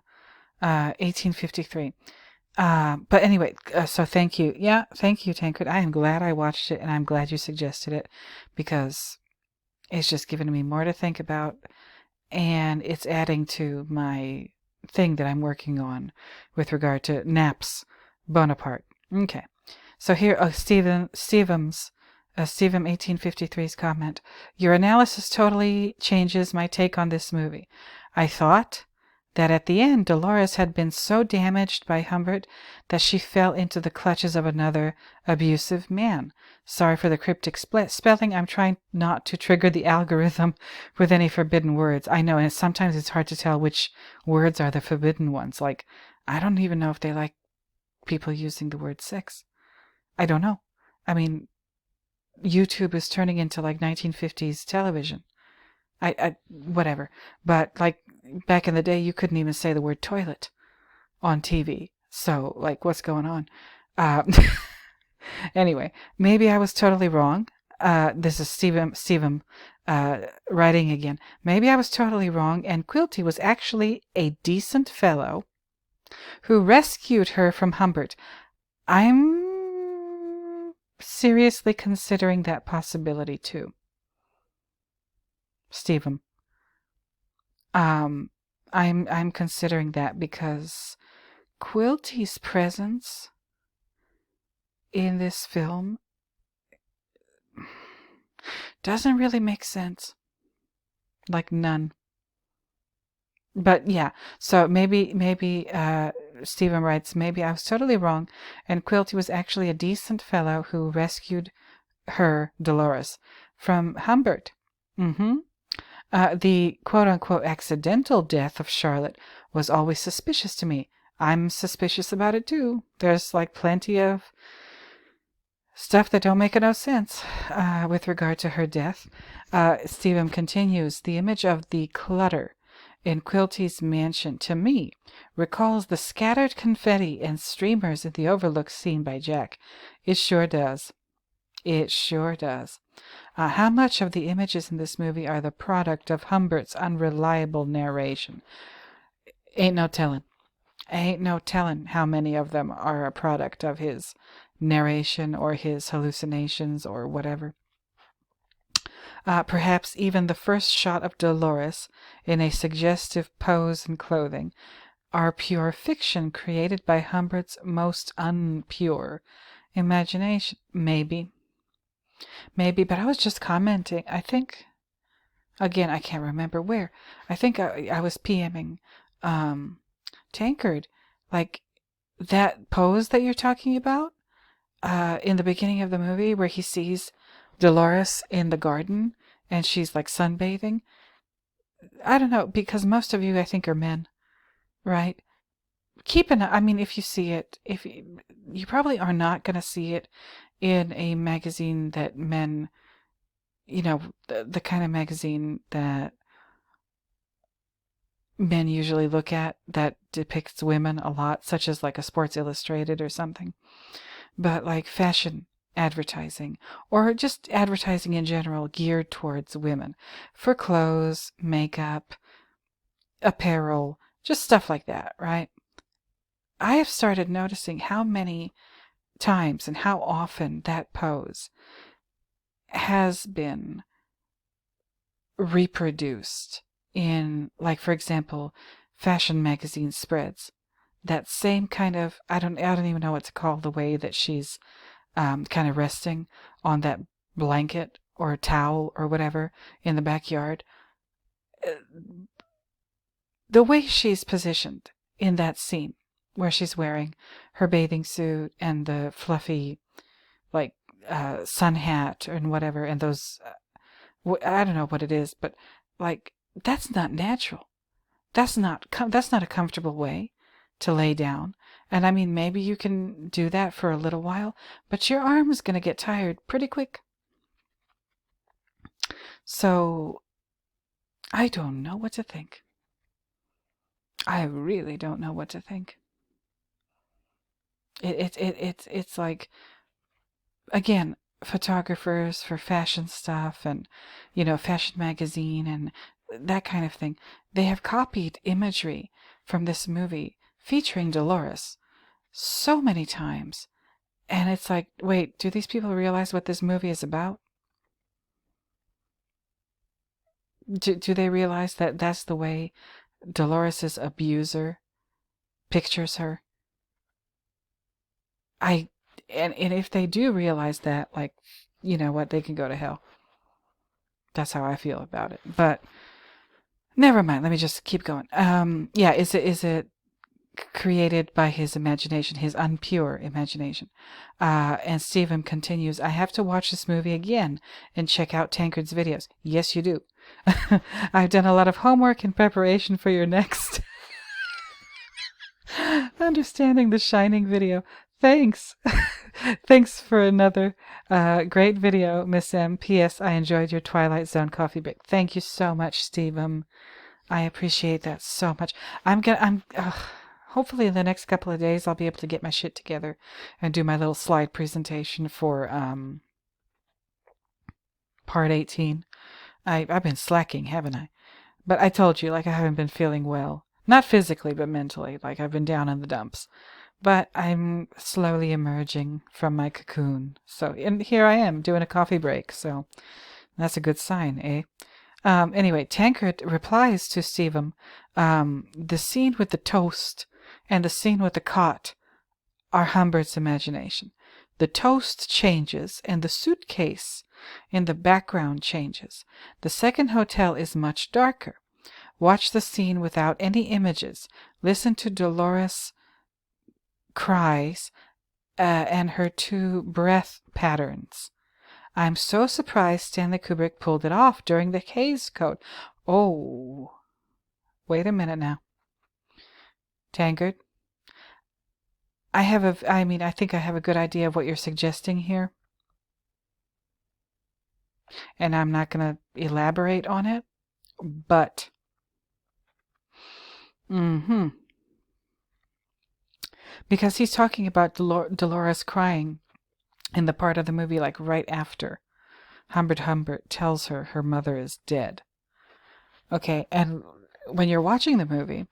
1853. But anyway, so thank you. Yeah, thank you, Tankard. I am glad I watched it, and I'm glad you suggested it, because it's just given me more to think about, and it's adding to my thing that I'm working on with regard to Naps Bonaparte. Okay, so here, Stephen 1853's comment. Your analysis totally changes my take on this movie. I thought that at the end Dolores had been so damaged by Humbert that she fell into the clutches of another abusive man. Sorry for the cryptic spelling. I'm trying not to trigger the algorithm with any forbidden words. I know, and sometimes it's hard to tell which words are the forbidden ones. Like, I don't even know if they like people using the word sex. I don't know. I mean, YouTube is turning into like 1950s television. Whatever. But like back in the day, you couldn't even say the word toilet on TV. So, like, what's going on? Anyway, maybe I was totally wrong. This is Stephen writing again. Maybe I was totally wrong, and Quilty was actually a decent fellow who rescued her from Humbert. I'm seriously considering that possibility too. Stephen. I'm considering that because Quilty's presence in this film doesn't really make sense. Like, none. But yeah, so maybe Stephen writes, maybe I was totally wrong, and Quilty was actually a decent fellow who rescued her, Dolores, from Humbert. The quote-unquote accidental death of Charlotte was always suspicious to me. I'm suspicious about it too. There's like plenty of stuff that don't make no sense with regard to her death. Stephen continues, the image of the clutter in Quilty's mansion, to me, recalls the scattered confetti and streamers in the overlook seen by Jack. It sure does. It sure does. How much of the images in this movie are the product of Humbert's unreliable narration? Ain't no telling. Ain't no telling how many of them are a product of his narration or his hallucinations or whatever. Perhaps even the first shot of Dolores in a suggestive pose and clothing are pure fiction created by Humbert's most unpure imagination. Maybe, but I was just commenting. I think, again, I can't remember where. I think I was PMing Tankard. Like, that pose that you're talking about in the beginning of the movie where he sees Dolores in the garden and she's like sunbathing. I don't know, because most of you, I think, are men, right? I mean, if you see it, you probably are not going to see it in a magazine that men, the kind of magazine that men usually look at that depicts women a lot, such as like a Sports Illustrated or something. But like fashion advertising, or just advertising in general geared towards women for clothes, makeup, apparel, just stuff like that, right? I have started noticing how many times and how often that pose has been reproduced in, like, for example, fashion magazine spreads. That same kind of, I don't even know what to call the way that she's kind of resting on that blanket or towel or whatever in the backyard. The way she's positioned in that scene where she's wearing her bathing suit and the fluffy, like, sun hat and whatever, and those, I don't know what it is, but like, that's not natural. That's not a comfortable way to lay down. And I mean, maybe you can do that for a little while, but your arm is going to get tired pretty quick. So I don't know what to think. I really don't know what to think. It's like, again, photographers for fashion stuff and, fashion magazine and that kind of thing. They have copied imagery from this movie featuring Dolores so many times. And it's like, wait, do these people realize what this movie is about? Do they realize that that's the way Dolores' abuser pictures her? And if they do realize that, like, you know what, they can go to hell. That's how I feel about it. But never mind. Let me just keep going. Yeah, is it created by his imagination, his unpure imagination? And Stephen continues, I have to watch this movie again and check out Tankard's videos. Yes, you do. I've done a lot of homework in preparation for your next Understanding the Shining video. Thanks. Thanks for another great video, Miss M. P.S. I enjoyed your Twilight Zone coffee break. Thank you so much, Steve. I appreciate that so much. Hopefully in the next couple of days I'll be able to get my shit together and do my little slide presentation for part 18. I've been slacking, haven't I? But I told you, like, I haven't been feeling well. Not physically, but mentally. Like, I've been down in the dumps. But I'm slowly emerging from my cocoon. So, and here I am doing a coffee break. So, that's a good sign, eh? Anyway, Tankard replies to Stephen, the scene with the toast and the scene with the cot are Humbert's imagination. The toast changes, and the suitcase in the background changes. The second hotel is much darker. Watch the scene without any images. Listen to Dolores' cries and her two breath patterns. I'm so surprised Stanley Kubrick pulled it off during the Hays Code. Oh, wait a minute now. Tankard, I think I have a good idea of what you're suggesting here. And I'm not going to elaborate on it, but because he's talking about Dolores crying in the part of the movie, like, right after Humbert tells her her mother is dead. Okay, and when you're watching the movie,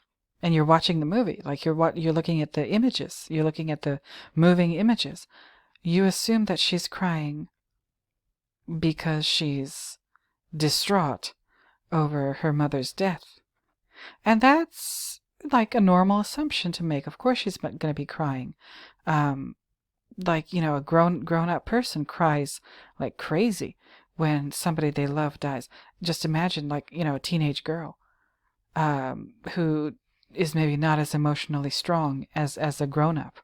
like, you're looking at the images, you're looking at the moving images, you assume that she's crying because she's distraught over her mother's death. And that's like a normal assumption to make. Of course she's going to be crying. Like, a grown-up person cries like crazy when somebody they love dies. Just imagine, like, a teenage girl who is maybe not as emotionally strong as a grown-up.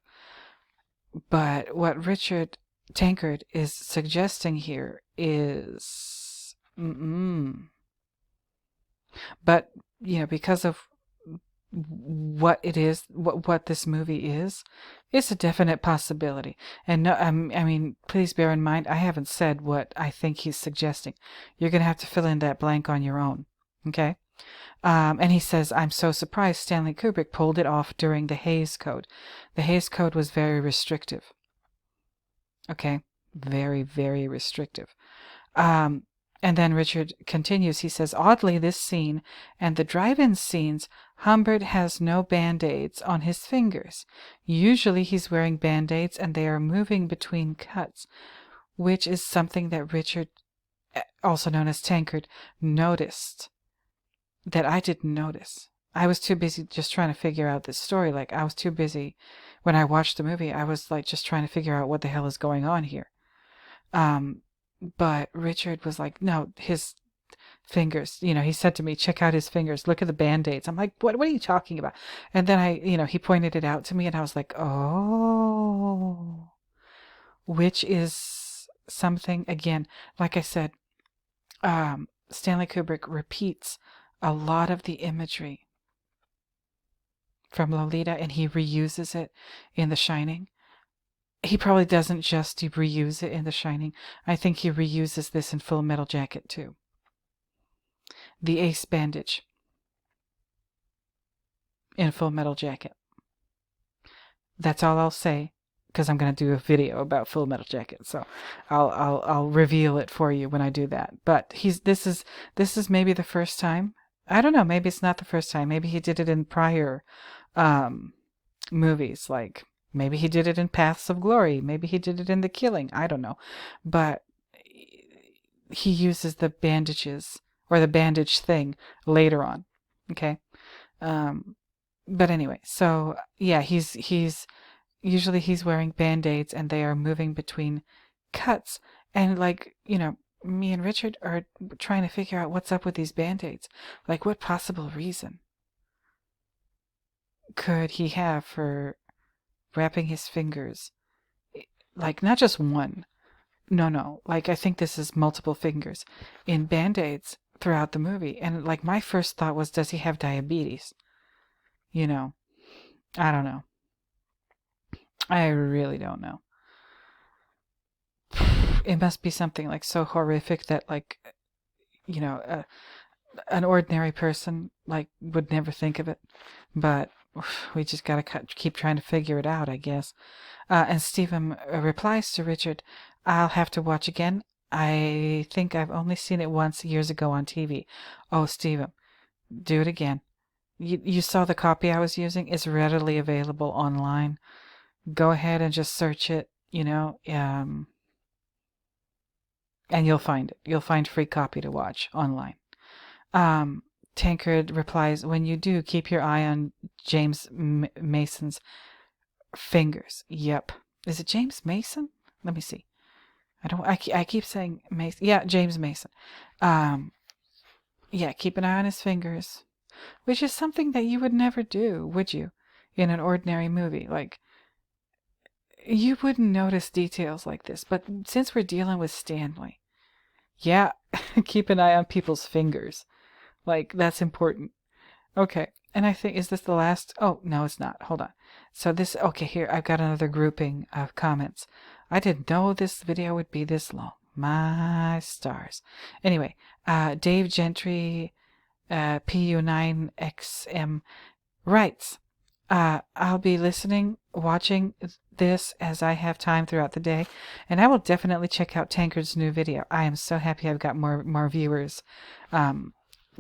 But what Richard Tankard is suggesting here is... But, because of what it is, what this movie is, it's a definite possibility. And no, I mean, please bear in mind, I haven't said what I think he's suggesting. You're going to have to fill in that blank on your own, okay? And he says, I'm so surprised Stanley Kubrick pulled it off during the Hays Code. The Hays Code was very restrictive. Okay? Very, very restrictive. Um, and then Richard continues. He says, oddly, this scene and the drive-in scenes, Humbert has no band-aids on his fingers. Usually he's wearing band-aids and they are moving between cuts, which is something that Richard, also known as Tankard, noticed that I didn't notice. I was too busy just trying to figure out this story. Like, I was too busy when I watched the movie. I was like just trying to figure out what the hell is going on here. But Richard was like, no, his fingers, he said to me, check out his fingers, look at the band-aids. I'm like, what are you talking about? And then he pointed it out to me and I was like, oh, which is something, again, like I said, Stanley Kubrick repeats a lot of the imagery from Lolita and he reuses it in The Shining. He probably doesn't just reuse it in The Shining. I think he reuses this in Full Metal Jacket too. The ace bandage in Full Metal Jacket. That's all I'll say, because I'm going to do a video about Full Metal Jacket. So I'll reveal it for you when I do that. But this is maybe the first time. I don't know. Maybe it's not the first time. Maybe he did it in prior movies, like. Maybe he did it in Paths of Glory. Maybe he did it in The Killing. I don't know. But he uses the bandages or the bandage thing later on. Okay. But anyway, so yeah, he's usually he's wearing band-aids and they are moving between cuts. And like, me and Richard are trying to figure out what's up with these band-aids. Like, what possible reason could he have for wrapping his fingers, like not just one, no, like I think this is multiple fingers in band-aids throughout the movie. And like my first thought was, does he have diabetes? I don't know. I really don't know. It must be something like so horrific that like, an ordinary person like would never think of it. But we just gotta keep trying to figure it out, I guess. And Stephen replies to Richard, I'll have to watch again. I think I've only seen it once years ago on TV. Oh, Stephen, do it again. You saw the copy I was using? It's readily available online. Go ahead and just search it, and you'll find it. You'll find free copy to watch online. Tankard replies, when you do, keep your eye on James Mason's fingers. Yep. Is it James Mason? Let me see. I keep saying Mason. Yeah, James Mason. Yeah, keep an eye on his fingers, which is something that you would never do, would you? In an ordinary movie. Like, you wouldn't notice details like this. But since we're dealing with Stanley, yeah, keep an eye on people's fingers. Like, that's important. Okay, and I think, is this the last? Oh, no, it's not. Hold on. So okay, here, I've got another grouping of comments. I didn't know this video would be this long. My stars. Anyway, Dave Gentry, PU9XM, writes, I'll be listening, watching this as I have time throughout the day, and I will definitely check out Tankard's new video. I am so happy I've got more viewers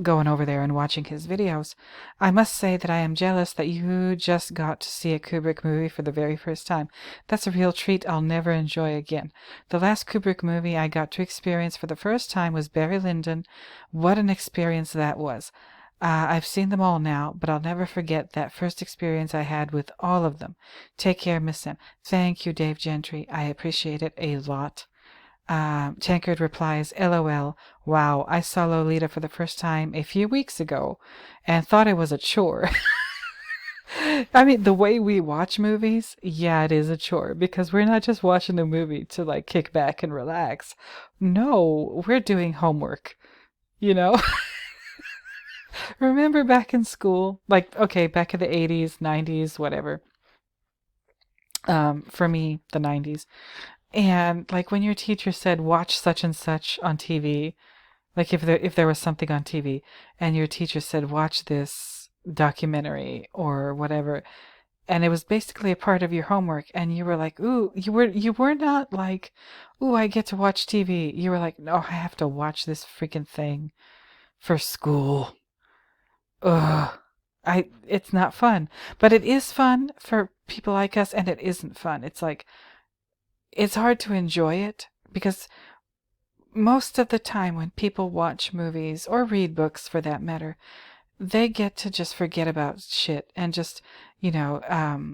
going over there and watching his videos. I must say that I am jealous that you just got to see a Kubrick movie for the very first time. That's a real treat I'll never enjoy again. The last Kubrick movie I got to experience for the first time was Barry Lyndon. What an experience that was. I've seen them all now, but I'll never forget that first experience I had with all of them. Take care, Miss M. Thank you, Dave Gentry. I appreciate it a lot. Tankard replies, LOL, wow, I saw Lolita for the first time a few weeks ago and thought it was a chore. I mean, the way we watch movies, yeah, it is a chore because we're not just watching a movie to like kick back and relax. No, we're doing homework, Remember back in school, like, okay, back in the 80s, 90s, whatever. For me, the 90s. And like when your teacher said, watch such and such on TV, Like if there was something on TV and your teacher said, watch this documentary or whatever, and it was basically a part of your homework, and you were like, ooh, you were not like, ooh, I get to watch TV. You were like, no, I have to watch this freaking thing for school. Ugh. It's not fun. But it is fun for people like us, and it isn't fun. It's like, it's hard to enjoy it because most of the time when people watch movies or read books for that matter, they get to just forget about shit and just,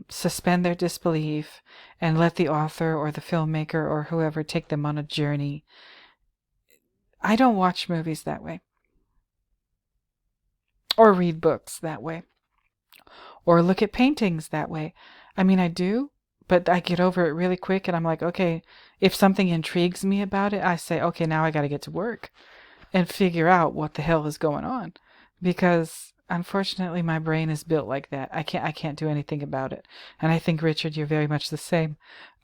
suspend their disbelief and let the author or the filmmaker or whoever take them on a journey. I don't watch movies that way or read books that way or look at paintings that way. I mean, I do, but I get over it really quick and I'm like, okay, if something intrigues me about it, I say, okay, now I got to get to work and figure out what the hell is going on, because unfortunately my brain is built like that. I can't do anything about it. And I think, Richard, you're very much the same,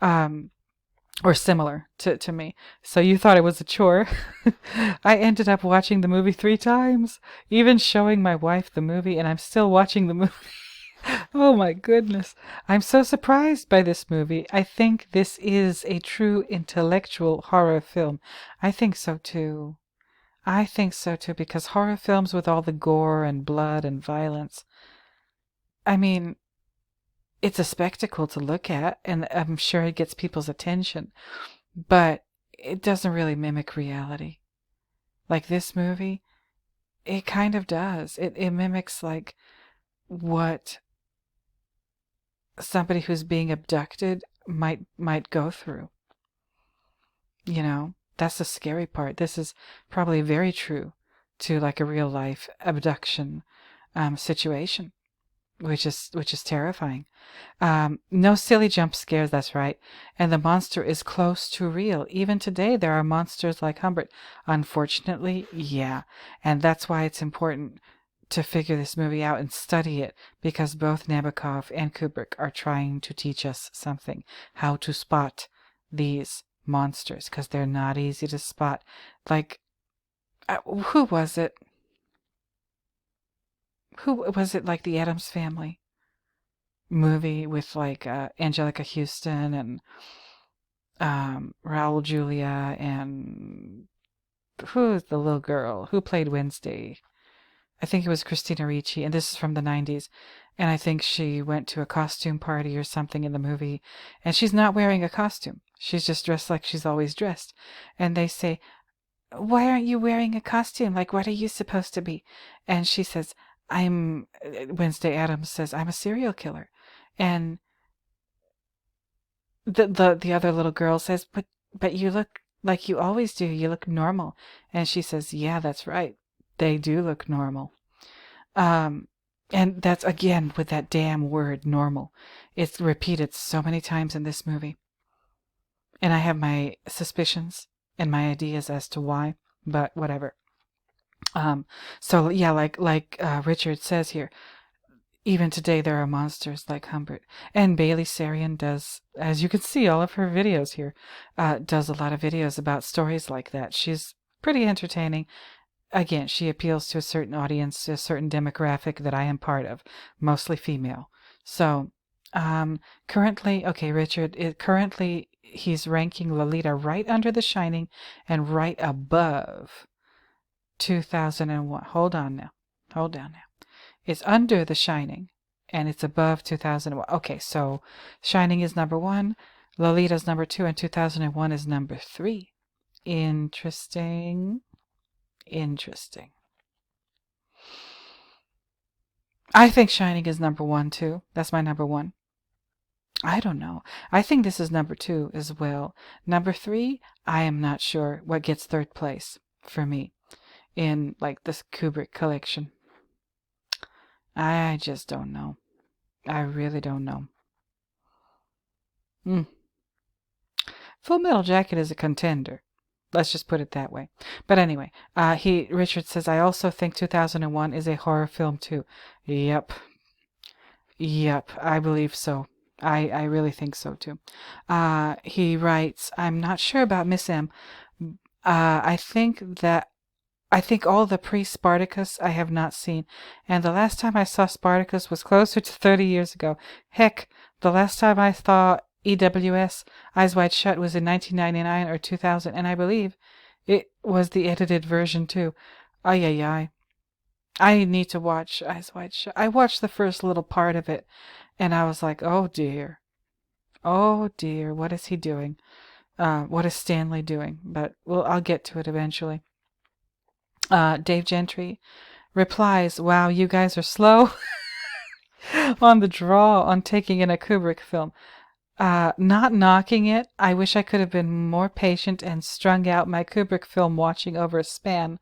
or similar to me. So you thought it was a chore. I ended up watching the movie 3 times, even showing my wife the movie, and I'm still watching the movie. Oh my goodness. I'm so surprised by this movie. I think this is a true intellectual horror film. I think so too. I think so too, because horror films with all the gore and blood and violence, I mean, it's a spectacle to look at, and I'm sure it gets people's attention, but it doesn't really mimic reality. Like this movie, it kind of does. It mimics like what somebody who's being abducted might go through. That's the scary part. This is probably very true to like a real life abduction situation, which is terrifying. No silly jump scares, that's right. And the monster is close to real. Even today, there are monsters like Humbert. Unfortunately, yeah. And that's why it's important to figure this movie out and study it, because both Nabokov and Kubrick are trying to teach us something, how to spot these monsters, because they're not easy to spot. Like, who was it? Who was it? Like the Addams Family movie with like Angelica Houston and Raul Julia, and who's the little girl who played Wednesday? I think it was Christina Ricci, and this is from the 90s. And I think she went to a costume party or something in the movie, and she's not wearing a costume. She's just dressed like she's always dressed. And they say, why aren't you wearing a costume? Like, what are you supposed to be? And she says, Wednesday Addams says, I'm a serial killer. And the other little girl says, but you look like you always do. You look normal. And she says, yeah, that's right. They do look normal. And that's again with that damn word normal. It's repeated so many times in this movie. And I have my suspicions and my ideas as to why, but whatever. So yeah, like Richard says here, even today there are monsters like Humbert. And Bailey Sarian does, as you can see, all of her videos here, does a lot of videos about stories like that. She's pretty entertaining. Again, she appeals to a certain audience, a certain demographic that I am part of, mostly female. So, currently, okay, Richard, currently he's ranking Lolita right under The Shining and right above 2001. Hold on now. It's under The Shining and it's above 2001. Okay, so Shining is number 1, Lolita's number 2, and 2001 is number 3. Interesting. I think Shining is number 1 too. That's my number 1. I don't know. I think this is number 2 as well. Number 3, I am not sure what gets third place for me in like this Kubrick collection. I just don't know. I really don't know. Full Metal Jacket is a contender. Let's just put it that way. But anyway, Richard says, I also think 2001 is a horror film too. Yep, I believe so. I really think so too. He writes, I'm not sure about Miss M. I think that I think all the pre-Spartacus I have not seen. And the last time I saw Spartacus was closer to 30 years ago. Heck, the last time I saw EWS, Eyes Wide Shut, was in 1999 or 2000, and I believe it was the edited version too. Ay, ay, ay. I need to watch Eyes Wide Shut. I watched the first little part of it, and I was like, oh dear. Oh dear, what is he doing? What is Stanley doing? But I'll get to it eventually. Dave Gentry replies, wow, you guys are slow on the draw on taking in a Kubrick film. Not knocking it. I wish I could have been more patient and strung out my Kubrick film watching over a span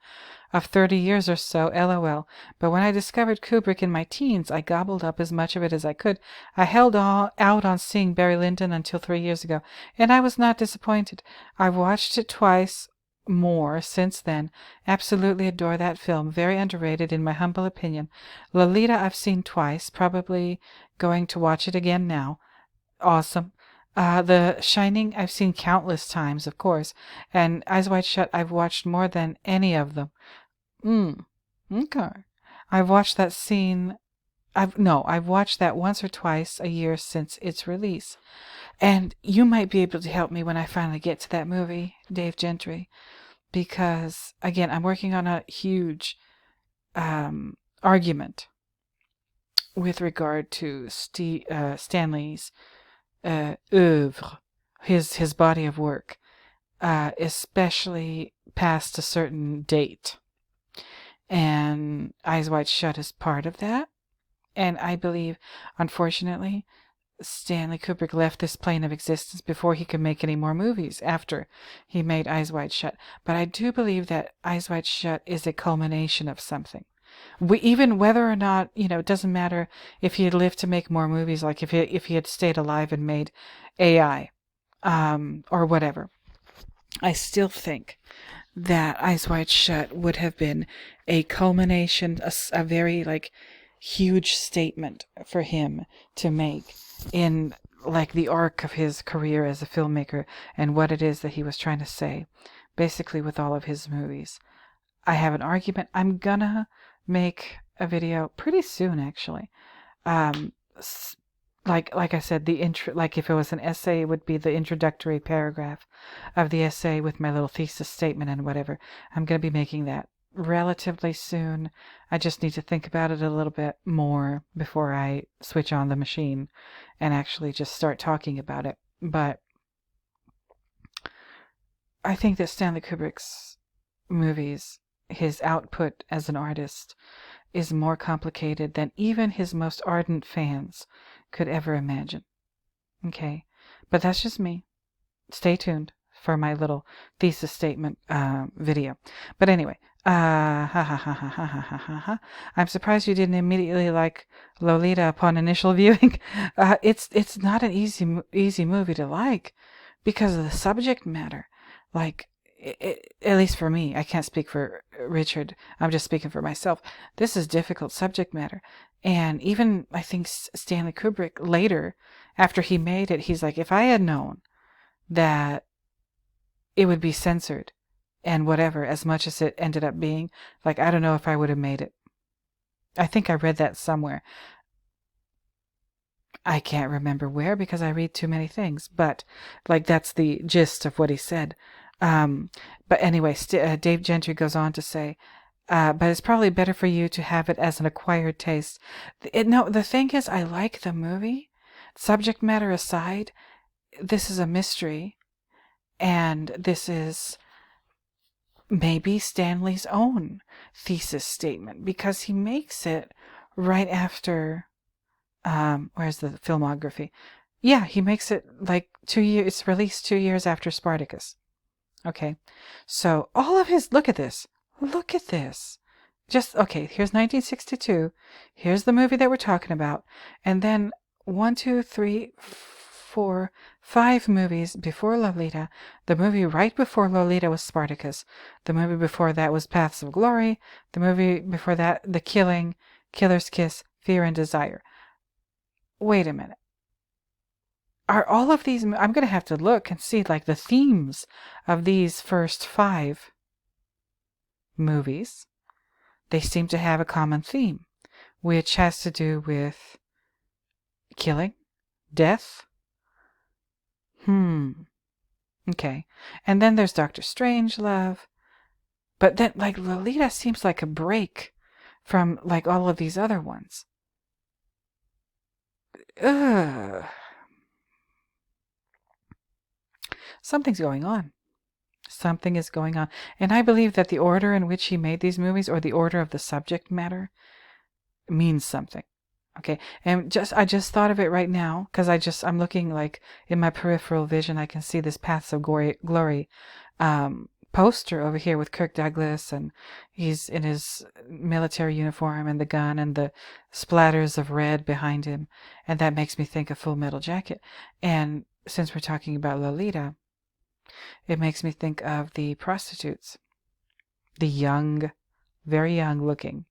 of 30 years or so, lol. But when I discovered Kubrick in my teens, I gobbled up as much of it as I could. I held out on seeing Barry Lyndon until 3 years ago, and I was not disappointed. I've watched it twice more since then. Absolutely adore that film. Very underrated in my humble opinion. Lolita I've seen twice, probably going to watch it again now. Awesome. The Shining I've seen countless times, of course, and Eyes Wide Shut I've watched more than any of them. Okay. I've watched that scene. I've watched that once or twice a year since its release. And you might be able to help me when I finally get to that movie, Dave Gentry, because again, I'm working on a huge argument with regard to Stanley's oeuvre, his body of work, especially past a certain date. And Eyes Wide Shut is part of that. And I believe, unfortunately, Stanley Kubrick left this plane of existence before he could make any more movies after he made Eyes Wide Shut. But I do believe that Eyes Wide Shut is a culmination of something. Even whether or not, it doesn't matter if he had lived to make more movies, like if he had stayed alive and made AI, or whatever. I still think that Eyes Wide Shut would have been a culmination, a very huge statement for him to make in the arc of his career as a filmmaker and what it is that he was trying to say, basically with all of his movies. I have an argument. I'm gonna make a video pretty soon, actually. Like I said, the intro, if it was an essay, it would be the introductory paragraph of the essay with my little thesis statement and whatever. I'm going to be making that relatively soon. I just need to think about it a little bit more before I switch on the machine and actually just start talking about it. But I think that Stanley Kubrick's movies, his output as an artist, is more complicated than even his most ardent fans could ever imagine. Okay, but that's just me. Stay tuned for my little thesis statement video. But anyway, I'm surprised you didn't immediately like Lolita upon initial viewing. It's not an easy movie to like because of the subject matter. At least for me, I can't speak for Richard. I'm just speaking for myself. This is difficult subject matter. And even, I think, Stanley Kubrick later, after he made it, he's like, if I had known that it would be censored and whatever, as much as it ended up being, I don't know if I would have made it. I think I read that somewhere. I can't remember where because I read too many things, but that's the gist of what he said. But anyway, Dave Gentry goes on to say, but it's probably better for you to have it as an acquired taste. The thing is, I like the movie. Subject matter aside, this is a mystery, and this is maybe Stanley's own thesis statement, because he makes it right after, where's the filmography? Yeah, he makes it 2 years, it's released 2 years after Spartacus. Okay, so all of his, look at this. Just, okay, here's 1962. Here's the movie that we're talking about. And then 1, 2, 3, 4, 5 movies before Lolita. The movie right before Lolita was Spartacus. The movie before that was Paths of Glory. The movie before that, The Killing, Killer's Kiss, Fear and Desire. Wait a minute. Are all of these, I'm going to have to look and see the themes of these first 5 movies, they seem to have a common theme, which has to do with killing, death. Okay. And then there's Doctor Strangelove. But then, like, Lolita seems like a break from, like, all of these other ones. Ugh. Something's going on. Something is going on. And I believe that the order in which he made these movies, or the order of the subject matter, means something. Okay, and I just thought of it right now, because I'm looking, like, in my peripheral vision, I can see this Paths of Glory poster over here with Kirk Douglas, and he's in his military uniform and the gun and the splatters of red behind him, and that makes me think of Full Metal Jacket. And since we're talking about Lolita, it makes me think of the prostitutes, the young, very young looking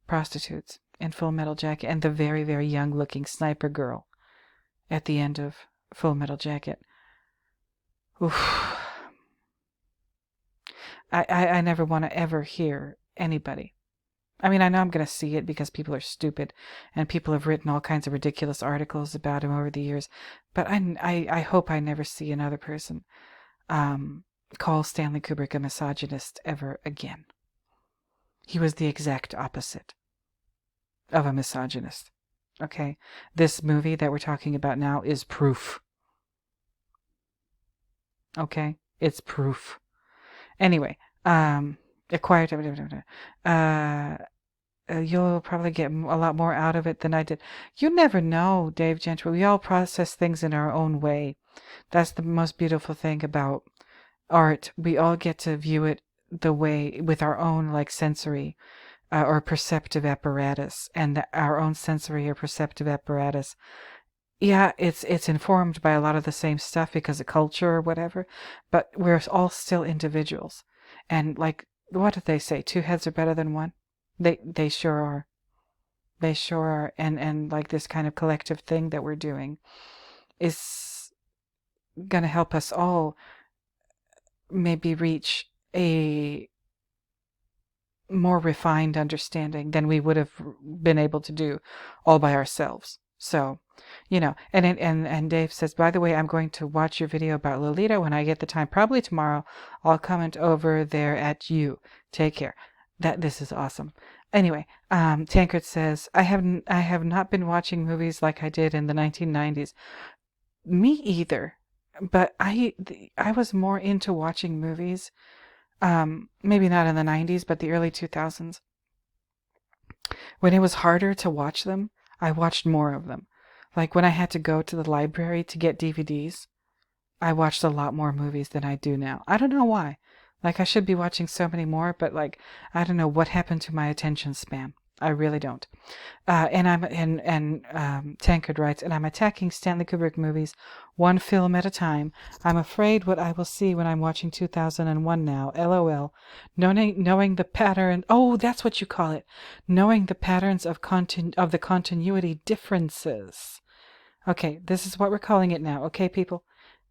prostitutes in Full Metal Jacket, and the very, very young looking sniper girl at the end of Full Metal Jacket. Oof. I never want to ever hear anybody. I mean, I know I'm going to see it because people are stupid and people have written all kinds of ridiculous articles about him over the years, but I hope I never see another person call Stanley Kubrick a misogynist ever again. He was the exact opposite of a misogynist. Okay? This movie that we're talking about now is proof. Okay? It's proof. Anyway, acquired. You'll probably get a lot more out of it than I did. You never know, Dave Gentry. We all process things in our own way. That's the most beautiful thing about art. We all get to view it the way, with our own, like, sensory or perceptive apparatus, and our own sensory or perceptive apparatus. Yeah, it's informed by a lot of the same stuff because of culture or whatever, but we're all still individuals. And, like, what did they say? 2 heads are better than one? They sure are. They sure are. And like, this kind of collective thing that we're doing is gonna help us all maybe reach a more refined understanding than we would have been able to do all by ourselves. So, and Dave says, by the way, I'm going to watch your video about Lolita when I get the time, probably tomorrow. I'll comment over there at you. Take care. This is awesome. Anyway, Tankard says, I have not been watching movies like I did in the 1990s. Me either. But I was more into watching movies, maybe not in the 90s, but the early 2000s. When it was harder to watch them, I watched more of them. Like, when I had to go to the library to get DVDs, I watched a lot more movies than I do now. I don't know why. Like, I should be watching so many more, but, like, I don't know what happened to my attention span. I really don't. Tankard writes, and I'm attacking Stanley Kubrick movies one film at a time. I'm afraid what I will see when I'm watching 2001 now. LOL. Knowing the pattern. Oh, that's what you call it. Knowing the patterns of the continuity differences. Okay, this is what we're calling it now. Okay, people?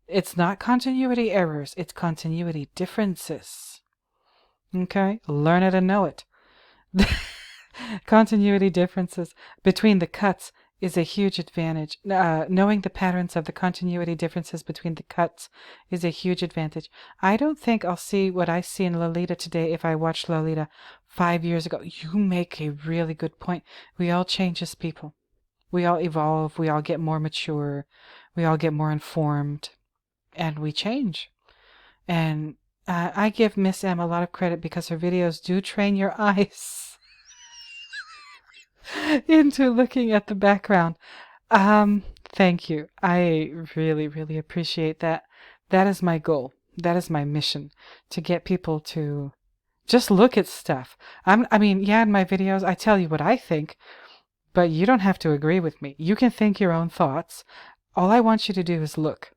It's not continuity errors. It's continuity differences. Okay? Learn it and know it. Continuity differences between the cuts is a huge advantage. Knowing the patterns of the continuity differences between the cuts is a huge advantage. I don't think I'll see what I see in Lolita today if I watched Lolita 5 years ago. You make a really good point. We all change as people. We all evolve. We all get more mature. We all get more informed. And we change. And I give Miss M a lot of credit because her videos do train your eyes into looking at the background. Thank you. I really, really appreciate that. That is my goal. That is my mission, to get people to just look at stuff. In my videos, I tell you what I think, but you don't have to agree with me. You can think your own thoughts. All I want you to do is look.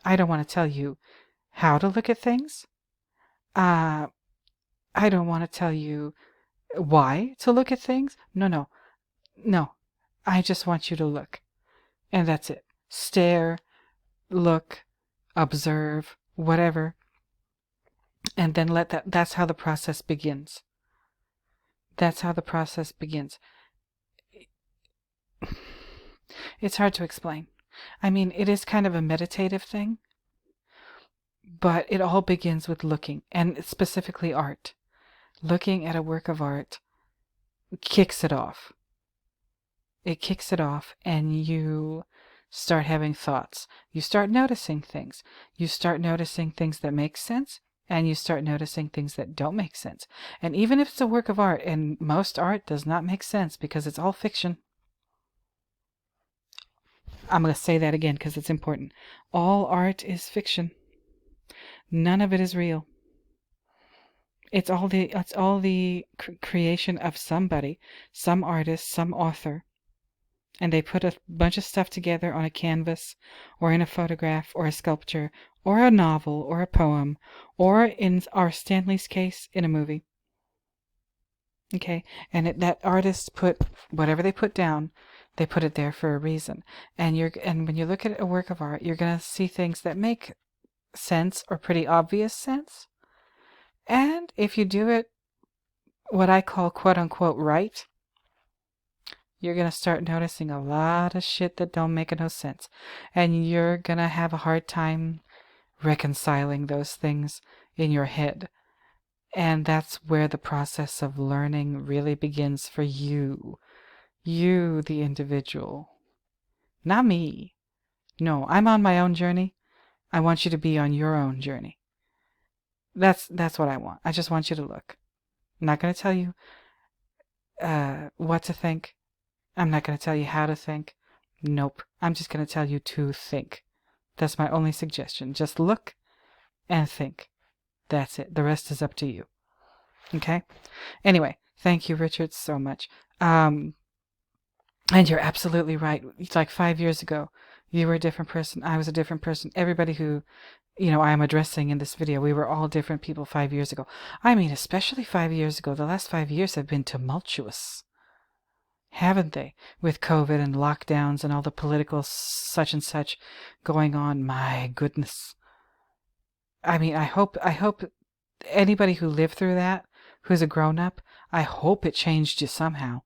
I don't want to tell you how to look at things. I don't want to tell you why to look at things. No. I just want you to look. And that's it. Stare, look, observe, whatever. And then that's how the process begins. That's how the process begins. It's hard to explain. I mean, it is kind of a meditative thing, but it all begins with looking, and specifically art. Looking at a work of art kicks it off. It kicks it off, and you start having thoughts. You start noticing things. You start noticing things that make sense, and you start noticing things that don't make sense. And even if it's a work of art, and most art does not make sense because it's all fiction. I'm going to say that again because it's important. All art is fiction. None of it is real. It's all the creation of somebody, some artist, some author. And they put a bunch of stuff together on a canvas, or in a photograph, or a sculpture, or a novel, or a poem, or in our Stanley's case, in a movie. Okay? And that artist put whatever they put down, they put it there for a reason. And when you look at a work of art, you're going to see things that make sense, or pretty obvious sense. And if you do it, what I call quote-unquote right, you're going to start noticing a lot of shit that don't make no sense. And you're going to have a hard time reconciling those things in your head. And that's where the process of learning really begins for you. You, the individual. Not me. No, I'm on my own journey. I want you to be on your own journey. That's what I want. I just want you to look. I'm not going to tell you what to think. I'm not going to tell you how to think. Nope. I'm just going to tell you to think. That's my only suggestion. Just look and think. That's it. The rest is up to you. Okay? Anyway, thank you, Richard, so much. And you're absolutely right. It's like 5 years ago, you were a different person. I was a different person. Everybody who, I am addressing in this video, we were all different people 5 years ago. I mean, especially 5 years ago. The last 5 years have been tumultuous. Haven't they? With COVID and lockdowns and all the political such and such going on. My goodness. I mean, I hope anybody who lived through that, who's a grown-up, I hope it changed you somehow.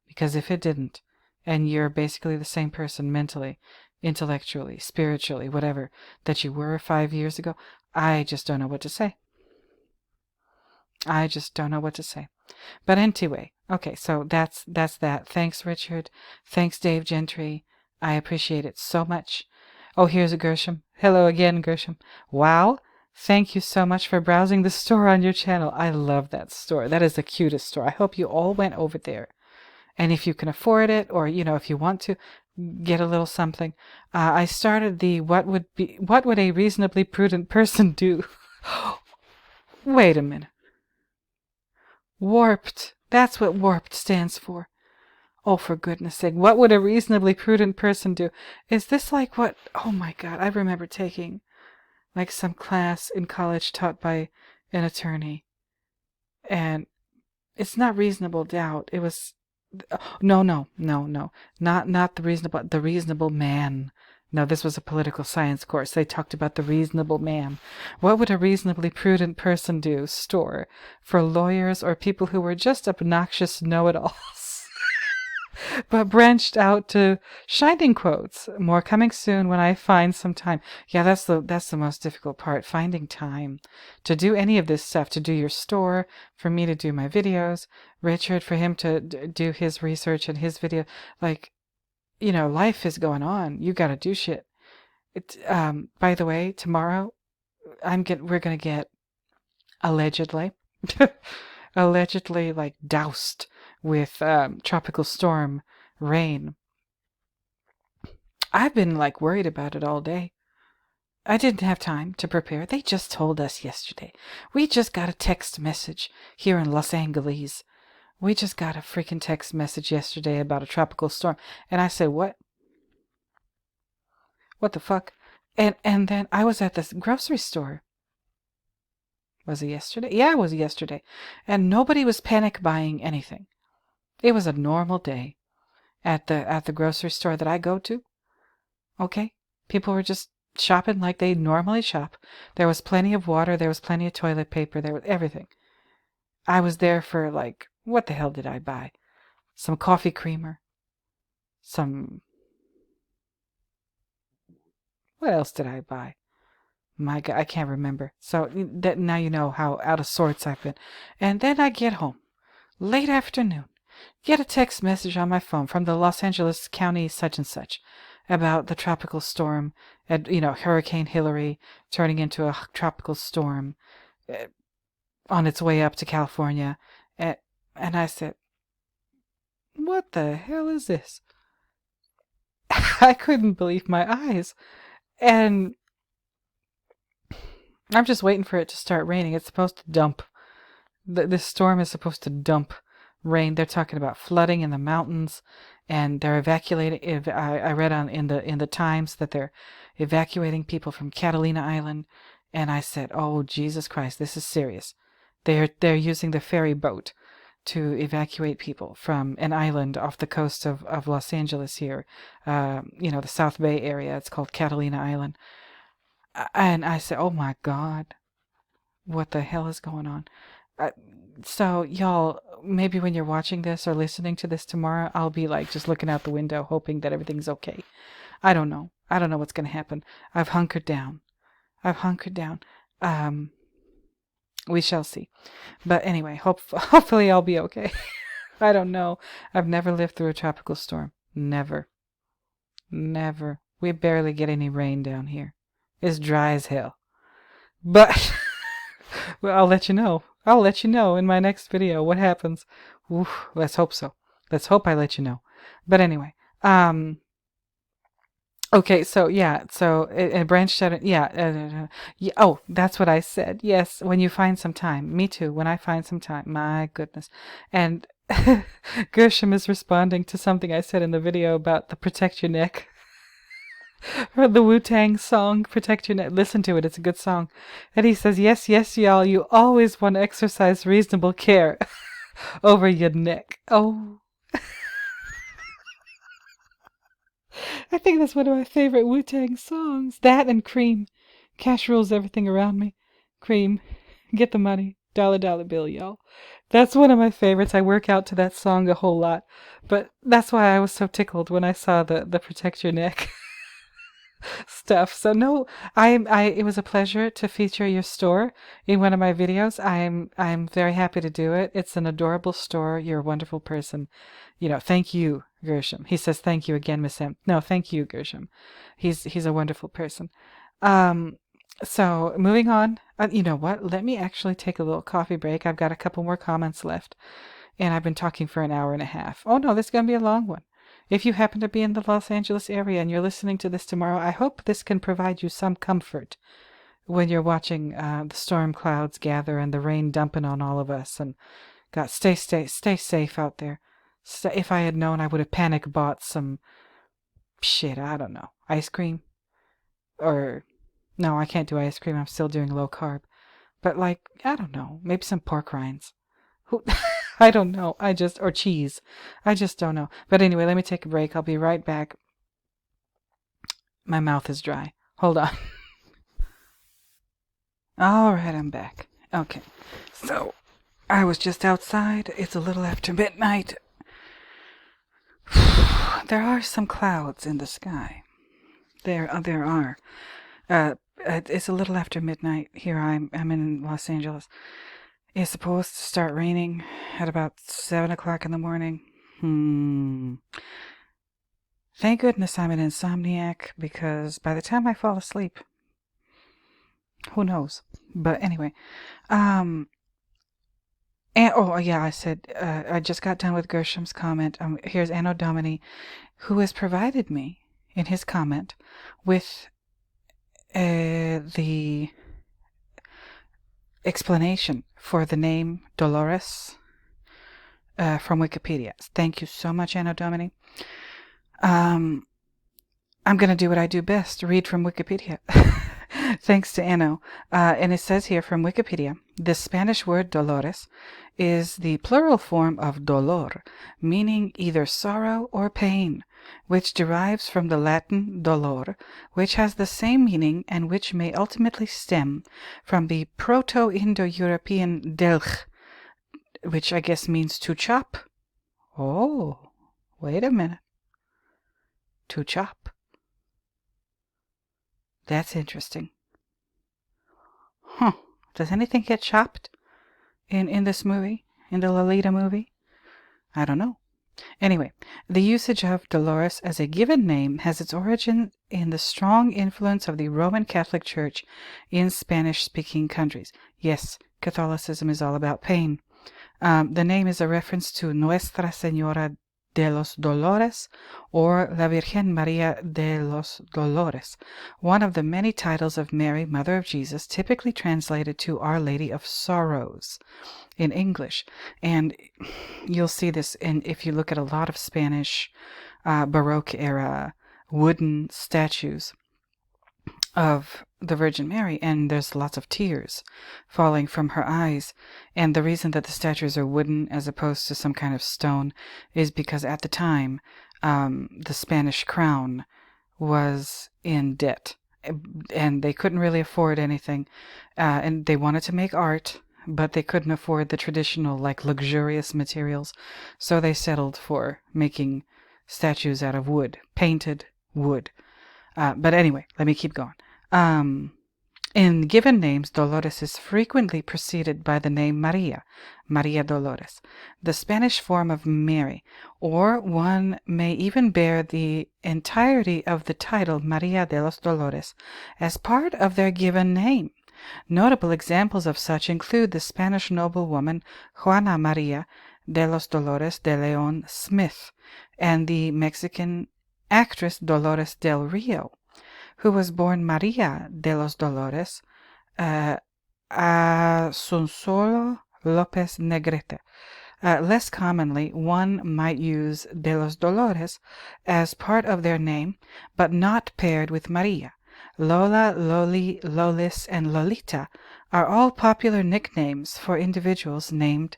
Because if it didn't, and you're basically the same person mentally, intellectually, spiritually, whatever, that you were 5 years ago, I just don't know what to say. I just don't know what to say. But anyway, okay, so that's that. Thanks, Richard. Thanks, Dave Gentry. I appreciate it so much. Oh, here's a Gershom. Hello again, Gershom. Wow. Thank you so much for browsing the store on your channel. I love that store. That is the cutest store. I hope you all went over there. And if you can afford it, or, if you want to, get a little something. I started the what would a reasonably prudent person do? Wait a minute. Warped. That's what warped stands for. Oh, for goodness sake. What would a reasonably prudent person do? Is this like what? Oh my God. I remember taking like some class in college taught by an attorney. And it's not reasonable doubt. It was, no. Not the reasonable man. No, this was a political science course. They talked about the reasonable man. What would a reasonably prudent person do? Store for lawyers or people who were just obnoxious know-it-alls. But branched out to shining quotes. More coming soon when I find some time. Yeah, that's the most difficult part. Finding time to do any of this stuff. To do your store, for me to do my videos, Richard for him to do his research and his video. Like, life is going on. You got to do shit. By the way, tomorrow we're gonna get allegedly like doused with tropical storm rain. I've been like worried about it all day. I didn't have time to prepare. They just told us yesterday. We just got a text message here in Los Angeles. We just got a freaking text message yesterday about a tropical storm. And I said, what? What the fuck? And then I was at this grocery store. Was it yesterday? Yeah, it was yesterday. And nobody was panic buying anything. It was a normal day at the grocery store that I go to. Okay? People were just shopping like they normally shop. There was plenty of water. There was plenty of toilet paper. There was everything. I was there for like, what the hell did I buy? Some coffee creamer. What else did I buy? My God, I can't remember. So that now you know how out of sorts I've been. And then I get home, late afternoon, get a text message on my phone from the Los Angeles County such and such about the tropical storm, Hurricane Hillary turning into a tropical storm on its way up to California. And I said, what the hell is this? I couldn't believe my eyes. And I'm just waiting for it to start raining. It's supposed to dump. This storm is supposed to dump rain. They're talking about flooding in the mountains, and they're evacuating. I read in the Times that they're evacuating people from Catalina Island, and I said, "Oh Jesus Christ, this is serious." They're using the ferry boat to evacuate people from an island off the coast of Los Angeles here, the South Bay area. It's called Catalina Island. And I said, oh my God, what the hell is going on? So y'all, maybe when you're watching this or listening to this tomorrow, I'll be like just looking out the window hoping that everything's okay. I don't know. I don't know what's going to happen. I've hunkered down. We shall see. But anyway, hopefully I'll be okay. I don't know. I've never lived through a tropical storm. Never. We barely get any rain down here. It's dry as hell. But well, I'll let you know. I'll let you know in my next video what happens. Oof, let's hope so. Let's hope I let you know. But anyway, okay, so yeah, so it branched out. Yeah, oh, that's what I said. Yes, when you find some time. Me too. When I find some time. My goodness. And Gershom is responding to something I said in the video about the Protect Your Neck. Or the Wu-Tang song, Protect Your Neck. Listen to it, it's a good song. And he says, yes, y'all, you always want to exercise reasonable care over your neck. Oh. I think that's one of my favorite Wu-Tang songs. That and Cream. Cash rules everything around me. Cream. Get the money. Dollar bill, y'all. That's one of my favorites. I work out to that song a whole lot. But that's why I was so tickled when I saw the Protect Your Neck stuff. So no, it was a pleasure to feature your store in one of my videos. I'm very happy to do it. It's an adorable store. You're a wonderful person. Thank you, Gershom. He says thank you again, Miss M. No, thank you, Gershom. He's a wonderful person. So moving on. You know what? Let me actually take a little coffee break. I've got a couple more comments left, and I've been talking for an hour and a half. Oh no, this is gonna be a long one. If you happen to be in the Los Angeles area and you're listening to this tomorrow, I hope this can provide you some comfort when you're watching the storm clouds gather and the rain dumping on all of us. And God, stay safe out there. If I had known, I would have panic bought some shit. I don't know, ice cream, or no, I can't do ice cream. I'm still doing low carb. But I don't know, maybe some pork rinds. I don't know. Or cheese. I just don't know. But anyway, let me take a break. I'll be right back. My mouth is dry. Hold on. All right, I'm back. Okay. So, I was just outside. It's a little after midnight. There are some clouds in the sky. There are. It's a little after midnight. Here I'm in Los Angeles. It's supposed to start raining at about 7 o'clock in the morning. Thank goodness I'm an insomniac, because by the time I fall asleep, who knows? But anyway, and oh yeah, I said I just got done with Gershom's comment. Here's Anno Domini, who has provided me in his comment with the explanation for the name Dolores from Wikipedia. Thank you so much, Anno Domini. I'm going to do what I do best, read from Wikipedia. Thanks to Anno. And it says here from Wikipedia, the Spanish word dolores is the plural form of dolor, meaning either sorrow or pain, which derives from the Latin dolor, which has the same meaning and which may ultimately stem from the Proto-Indo-European delch, which I guess means to chop. Oh, wait a minute. To chop. That's interesting. Huh. Does anything get chopped in this movie? In the Lolita movie? I don't know. Anyway, the usage of Dolores as a given name has its origin in the strong influence of the Roman Catholic Church in Spanish-speaking countries. Yes, Catholicism is all about pain. The name is a reference to Nuestra Señora de los Dolores, or La Virgen María de los Dolores, one of the many titles of Mary, Mother of Jesus, typically translated to Our Lady of Sorrows in English. And you'll see this if you look at a lot of Spanish Baroque era wooden statues of the Virgin Mary, and there's lots of tears falling from her eyes. And the reason that the statues are wooden as opposed to some kind of stone is because at the time the Spanish crown was in debt, and they couldn't really afford anything, and they wanted to make art, but they couldn't afford the traditional, like, luxurious materials, so they settled for making statues out of wood, painted wood. But anyway, let me keep going. In given names, Dolores is frequently preceded by the name Maria, Maria Dolores, the Spanish form of Mary, or one may even bear the entirety of the title Maria de los Dolores as part of their given name. Notable examples of such include the Spanish noblewoman Juana Maria de los Dolores de León Smith and the Mexican actress Dolores del Rio, who was born Maria de los Dolores Asunsolo López Negrete. Less commonly, one might use de los Dolores as part of their name, but not paired with Maria. Lola, Loli, Lolis, and Lolita are all popular nicknames for individuals named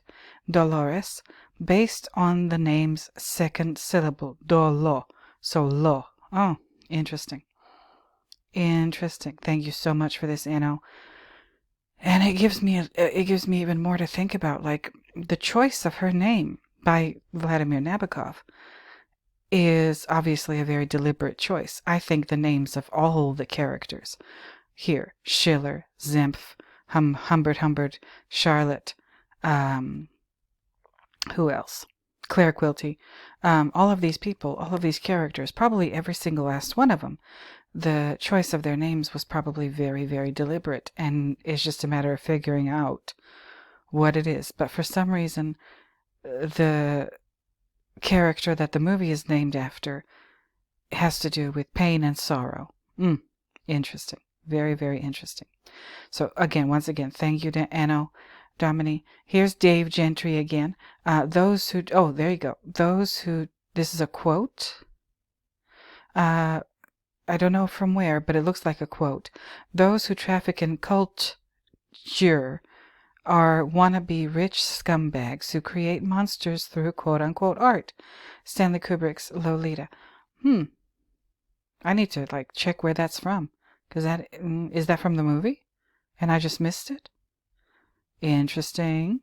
Dolores, based on the name's second syllable, dolo, so lo. Oh, interesting. Interesting. Thank you so much for this, Anno. And it gives me even more to think about, like the choice of her name by Vladimir Nabokov is obviously a very deliberate choice. I think the names of all the characters here, Schiller, Zempf, Humbert, Charlotte, who else? Claire Quilty, all of these people, all of these characters, probably every single last one of them, the choice of their names was probably very, very deliberate, and it's just a matter of figuring out what it is. But for some reason, the character that the movie is named after has to do with pain and sorrow. Interesting. Very, very interesting. So once again, thank you to Anno Domini. Here's Dave Gentry again. There you go. This is a quote. I don't know from where, but it looks like a quote. Those who traffic in culture are wannabe rich scumbags who create monsters through quote-unquote art. Stanley Kubrick's Lolita. I need to check where that's from, because is that from the movie, and I just missed it? Interesting.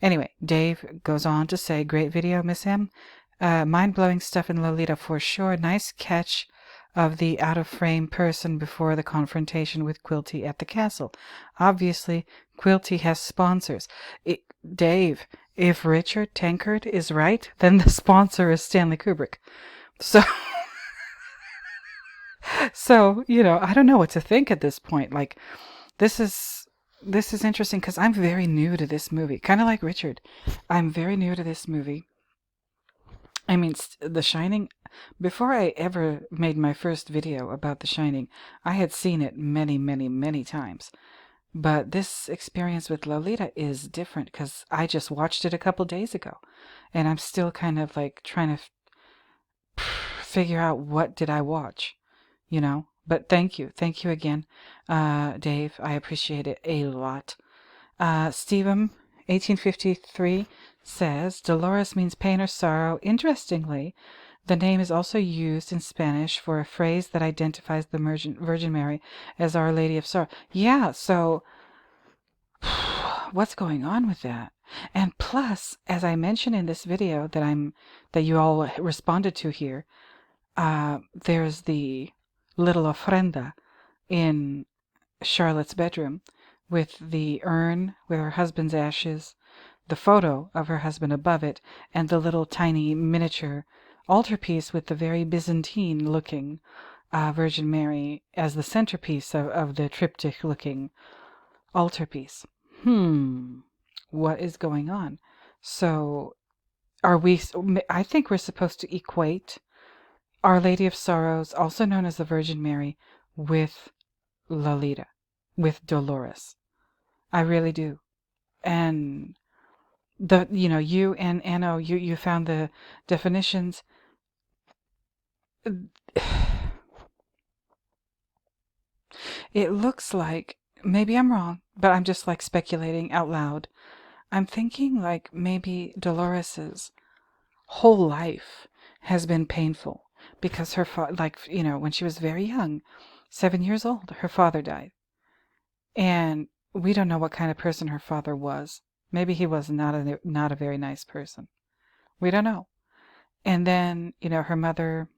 Anyway, Dave goes on to say, great video, Miss M. Mind-blowing stuff in Lolita for sure. Nice catch of the out-of-frame person before the confrontation with Quilty at the castle. Obviously, Quilty has sponsors. Dave, if Richard Tankard is right, then the sponsor is Stanley Kubrick. So, I don't know what to think at this point. This is interesting because I'm very new to this movie. Kind of like Richard. I'm very new to this movie. I mean, The Shining, before I ever made my first video about The Shining, I had seen it many, many, many times. But this experience with Lolita is different because I just watched it a couple days ago. And I'm still kind of trying to figure out what did I watch, But thank you. Thank you again, Dave. I appreciate it a lot. Stephen, 1853, says Dolores means pain or sorrow. Interestingly, the name is also used in Spanish for a phrase that identifies the Virgin Mary as Our Lady of Sorrow. Yeah, so what's going on with that? And plus, as I mentioned in this video that you all responded to here, there's the little ofrenda in Charlotte's bedroom with the urn with her husband's ashes, the photo of her husband above it, and the little tiny miniature altarpiece with the very Byzantine looking Virgin Mary as the centerpiece of the triptych looking altarpiece. What is going on? So I think we're supposed to equate Our Lady of Sorrows, also known as the Virgin Mary, with Lolita, with Dolores. I really do. And you and Anno, you found the definitions. It looks like, maybe I'm wrong, but I'm just like speculating out loud. I'm thinking like maybe Dolores's whole life has been painful because her when she was very young, 7 years old, her father died. And we don't know what kind of person her father was. Maybe he was not a very nice person. We don't know. And then, her mother,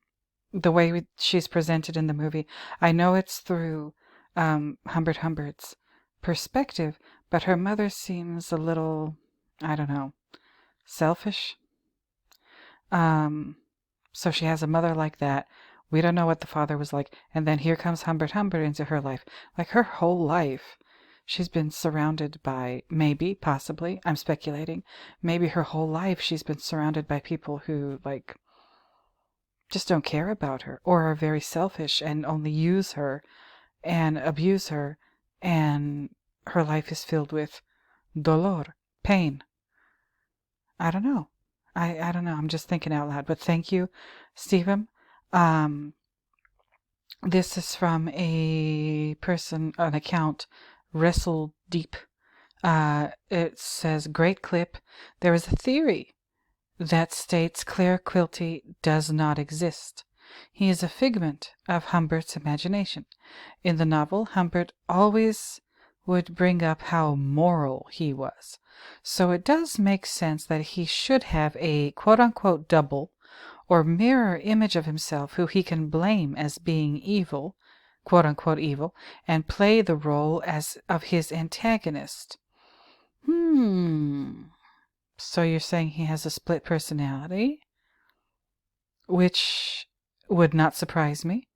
the way she's presented in the movie, I know it's through Humbert Humbert's perspective, but her mother seems a little, I don't know, selfish. So she has a mother like that. We don't know what the father was like. And then here comes Humbert Humbert into her life. Like her whole life, she's been surrounded by, maybe, possibly, I'm speculating, maybe her whole life she's been surrounded by people who, just don't care about her or are very selfish and only use her and abuse her. And her life is filled with dolor, pain. I don't know. I don't know. I'm just thinking out loud. But thank you, Stephen. This is from an account, Wrestle Deep. It says, great clip. There is a theory that states Claire Quilty does not exist. He is a figment of Humbert's imagination. In the novel, Humbert always would bring up how moral he was. So it does make sense that he should have a quote-unquote double or mirror image of himself who he can blame as being evil, quote-unquote evil, and play the role of his antagonist. So you're saying he has a split personality? Which would not surprise me.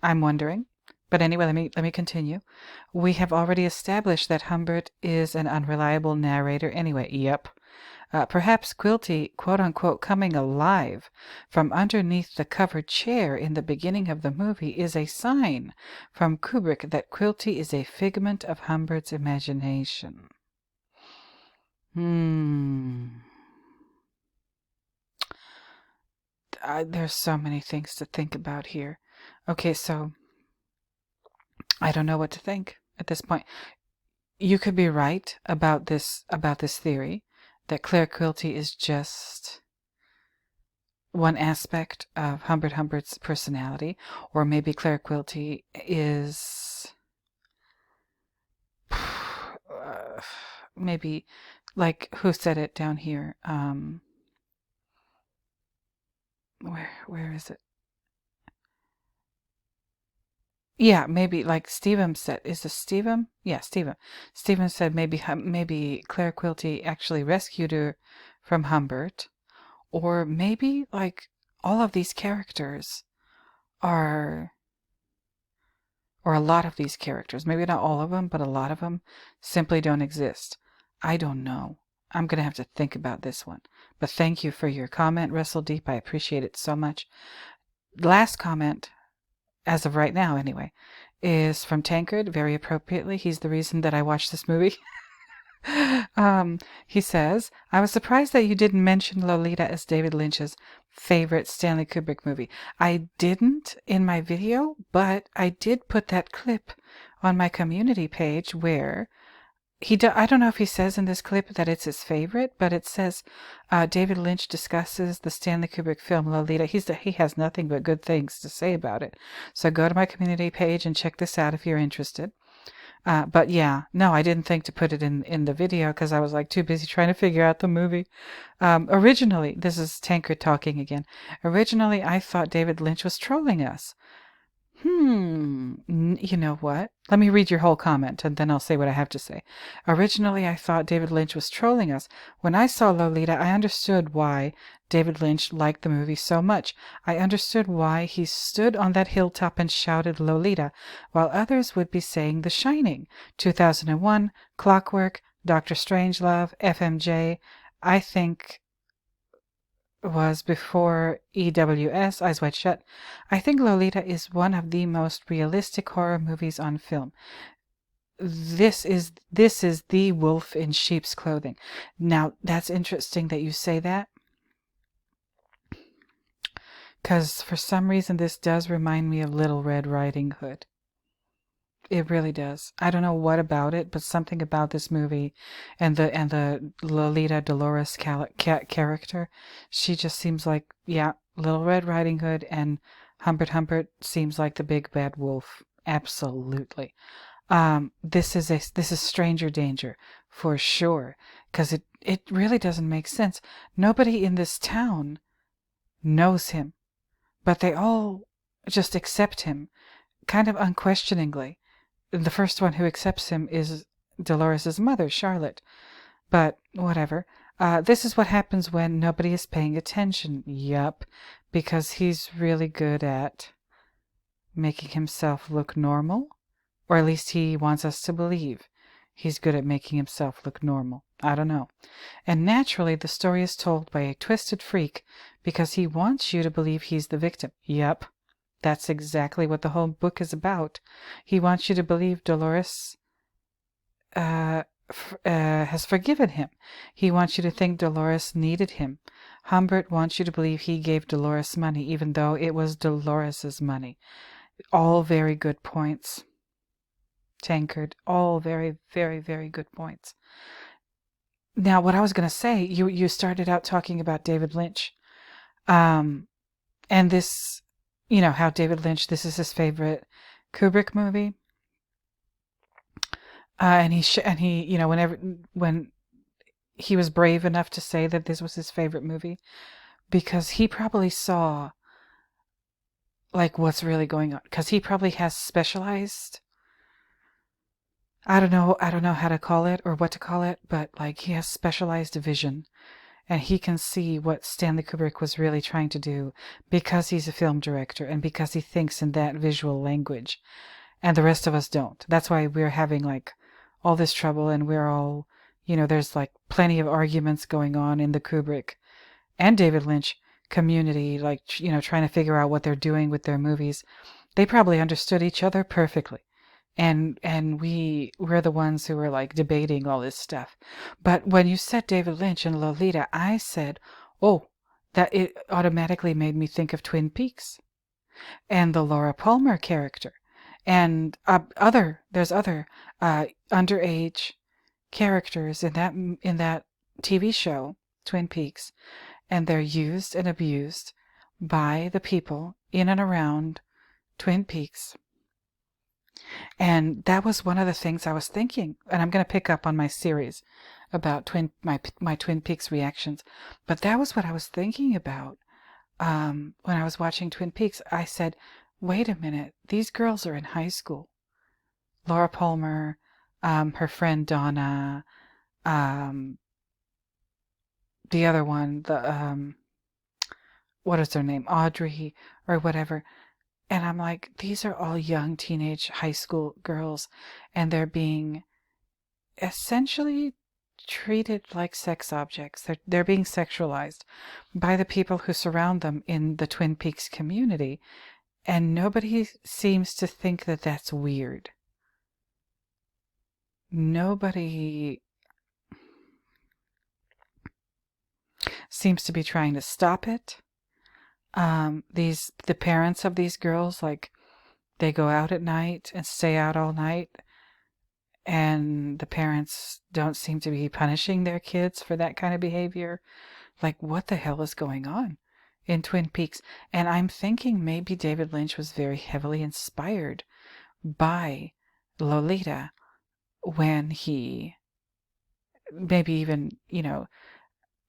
I'm wondering. But anyway, let me continue. We have already established that Humbert is an unreliable narrator anyway. Yep. Perhaps Quilty, quote-unquote, coming alive from underneath the covered chair in the beginning of the movie is a sign from Kubrick that Quilty is a figment of Humbert's imagination. There's so many things to think about here. Okay, so I don't know what to think at this point. You could be right about this theory that Claire Quilty is just one aspect of Humbert Humbert's personality, or maybe Claire Quilty is maybe like, who said it down here? Where is it? Yeah, maybe like Stephen said. Is this Stephen? Yeah, Stephen. Stephen said maybe Claire Quilty actually rescued her from Humbert, or maybe like all of these characters are, or a lot of these characters, maybe not all of them, but a lot of them simply don't exist. I don't know. I'm going to have to think about this one. But thank you for your comment, Wrestle Deep. I appreciate it so much. Last comment, as of right now anyway, is from Tankard, very appropriately. He's the reason that I watched this movie. He says, I was surprised that you didn't mention Lolita as David Lynch's favorite Stanley Kubrick movie. I didn't in my video, but I did put that clip on my community page where I don't know if he says in this clip that it's his favorite, but it says David Lynch discusses the Stanley Kubrick film Lolita. He has nothing but good things to say about it. So go to my community page and check this out if you're interested. But yeah, no, I didn't think to put it in the video because I was like too busy trying to figure out the movie. Originally, this is Tankard talking again. Originally, I thought David Lynch was trolling us. You know what? Let me read your whole comment and then I'll say what I have to say. Originally, I thought David Lynch was trolling us. When I saw Lolita, I understood why David Lynch liked the movie so much. I understood why he stood on that hilltop and shouted Lolita, while others would be saying The Shining, 2001, Clockwork, Doctor Strangelove, FMJ. I think was before EWS, Eyes Wide Shut. I think Lolita is one of the most realistic horror movies on film. This is the wolf in sheep's clothing. Now, that's interesting that you say that, because for some reason this does remind me of Little Red Riding Hood. It really does. I don't know what about it, but something about this movie and the Lolita Dolores character, she just seems like, yeah, Little Red Riding Hood, and Humbert Humbert seems like the big bad wolf. Absolutely. This is stranger danger for sure, because it really doesn't make sense. Nobody in this town knows him, but they all just accept him kind of unquestioningly. The first one who accepts him is Dolores' mother, Charlotte. But whatever. This is what happens when nobody is paying attention. Yup. Because he's really good at making himself look normal. Or at least he wants us to believe he's good at making himself look normal. I don't know. And naturally, the story is told by a twisted freak because he wants you to believe he's the victim. Yup. That's exactly what the whole book is about. He wants you to believe Dolores has forgiven him. He wants you to think Dolores needed him. Humbert wants you to believe he gave Dolores money, even though it was Dolores's money. All very good points, Tankard. All very, very, very good points. Now, what I was going to say, you started out talking about David Lynch. And this... You know how David Lynch, this is his favorite Kubrick movie, and he, you know, when he was brave enough to say that this was his favorite movie, because he probably saw like what's really going on, because he probably has specialized. I don't know how to call it or what to call it, but like he has specialized vision. And he can see what Stanley Kubrick was really trying to do because he's a film director and because he thinks in that visual language. And the rest of us don't. That's why we're having like all this trouble, and we're all, you know, there's like plenty of arguments going on in the Kubrick and David Lynch community, like, you know, trying to figure out what they're doing with their movies. They probably understood each other perfectly. And we're the ones who were like debating all this stuff. But when you said David Lynch and Lolita, I said, oh, that it automatically made me think of Twin Peaks and the Laura Palmer character, and there's other underage characters in that TV show, Twin Peaks, and they're used and abused by the people in and around Twin Peaks. And that was one of the things I was thinking, and I'm going to pick up on my series about my Twin Peaks reactions, but that was what I was thinking about when I was watching Twin Peaks. I said, wait a minute, these girls are in high school. Laura Palmer, her friend Donna, the other one, what is her name, Audrey, or whatever. And I'm like, these are all young teenage high school girls, and they're being essentially treated like sex objects. They're being sexualized by the people who surround them in the Twin Peaks community, and nobody seems to think that that's weird. Nobody seems to be trying to stop it. The parents of these girls, like, they go out at night and stay out all night, and the parents don't seem to be punishing their kids for that kind of behavior. Like, what the hell is going on in Twin Peaks? And I'm thinking maybe David Lynch was very heavily inspired by Lolita when he maybe even,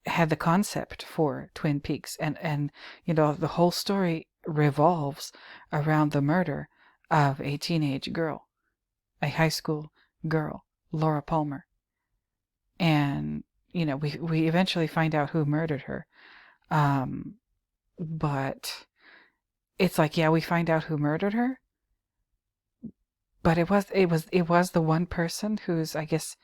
had the concept for Twin Peaks. And the whole story revolves around the murder of a teenage girl, a high school girl, Laura Palmer. And, we eventually find out who murdered her. But it's like, yeah, we find out who murdered her, but it was the one person who's, I guess,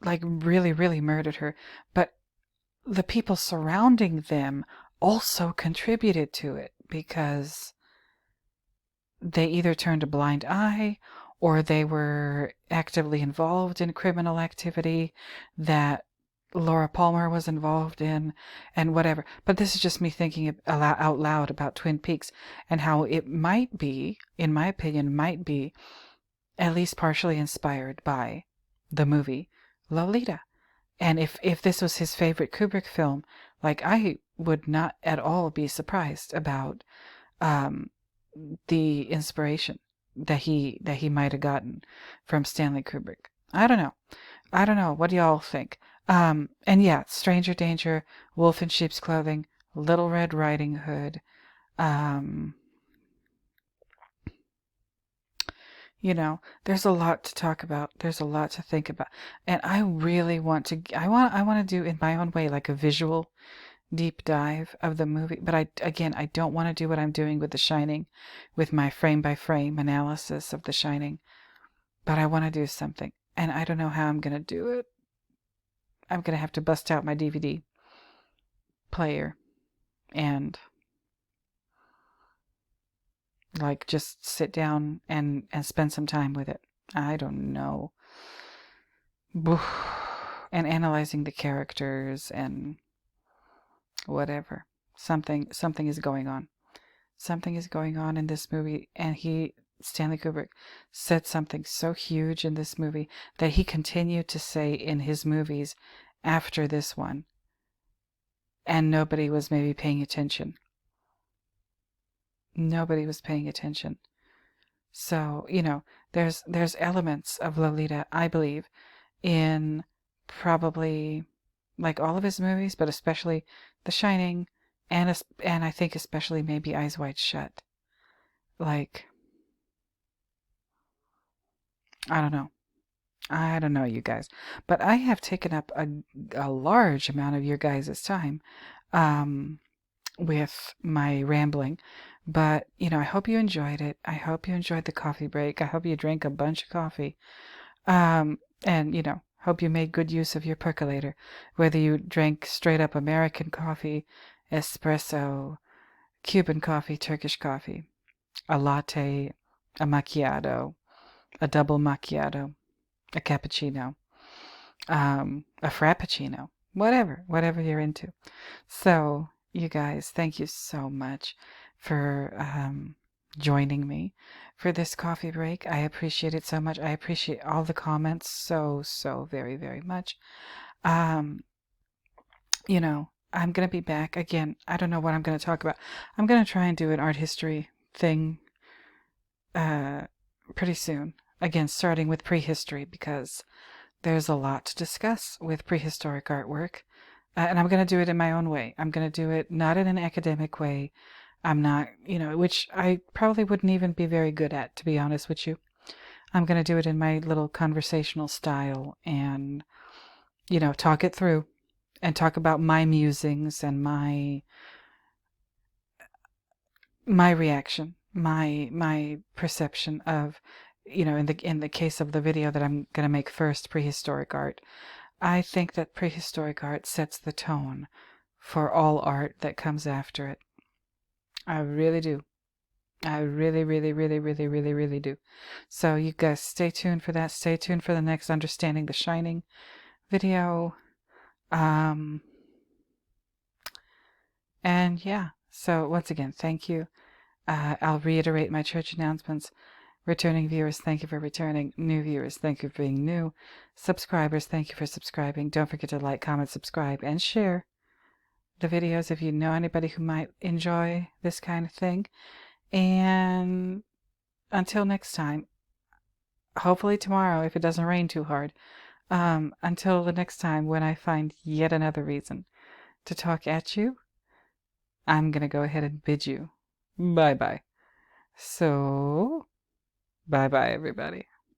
like, really, really murdered her. But the people surrounding them also contributed to it, because they either turned a blind eye or they were actively involved in criminal activity that Laura Palmer was involved in, and whatever. But this is just me thinking out loud about Twin Peaks and how it might be, in my opinion, might be at least partially inspired by the movie Lolita. And if this was his favorite Kubrick film, like, I would not at all be surprised about the inspiration that he might have gotten from Stanley Kubrick. I don't know. What do y'all think? And yeah, Stranger Danger, Wolf in Sheep's Clothing, Little Red Riding Hood. There's a lot to talk about. There's a lot to think about. And I really want to, I want to do in my own way, like, a visual deep dive of the movie. But I don't want to do what I'm doing with The Shining, with my frame by frame analysis of The Shining. But I want to do something. And I don't know how I'm going to do it. I'm going to have to bust out my DVD player and, like, just sit down and spend some time with it. I don't know. And analyzing the characters and whatever. Something is going on. Something is going on in this movie, and Stanley Kubrick, said something so huge in this movie that he continued to say in his movies after this one, and nobody was maybe paying attention. Nobody was paying attention. So, there's elements of Lolita, I believe, in probably, like, all of his movies, but especially The Shining, and I think especially maybe Eyes Wide Shut. Like, I don't know, you guys. But I have taken up a large amount of your guys' time with my rambling. But, I hope you enjoyed it. I hope you enjoyed the coffee break. I hope you drank a bunch of coffee. And, hope you made good use of your percolator. Whether you drank straight up American coffee, espresso, Cuban coffee, Turkish coffee, a latte, a macchiato, a double macchiato, a cappuccino, a frappuccino, whatever you're into. So, you guys, thank you so much for joining me for this coffee break. I appreciate it so much. I appreciate all the comments so very, very much. I'm going to be back again. I don't know what I'm going to talk about. I'm going to try and do an art history thing pretty soon. Again, starting with prehistory, because there's a lot to discuss with prehistoric artwork. And I'm going to do it in my own way. I'm going to do it not in an academic way. I'm not, which I probably wouldn't even be very good at, to be honest with you. I'm going to do it in my little conversational style and, talk it through and talk about my musings and my reaction, my perception of, in the case of the video that I'm going to make first, prehistoric art. I think that prehistoric art sets the tone for all art that comes after it. I really do. I really, really, really, really, really, really do. So you guys stay tuned for that. Stay tuned for the next Understanding the Shining video. Um, and yeah, so once again, thank you. I'll reiterate my church announcements. Returning viewers, thank you for returning. New viewers, thank you for being new. Subscribers, thank you for subscribing. Don't forget to like, comment, subscribe, and share the videos if you know anybody who might enjoy this kind of thing. And until next time, hopefully tomorrow if it doesn't rain too hard. Until the next time when I find yet another reason to talk at you, I'm going to go ahead and bid you bye bye. So, bye bye, everybody.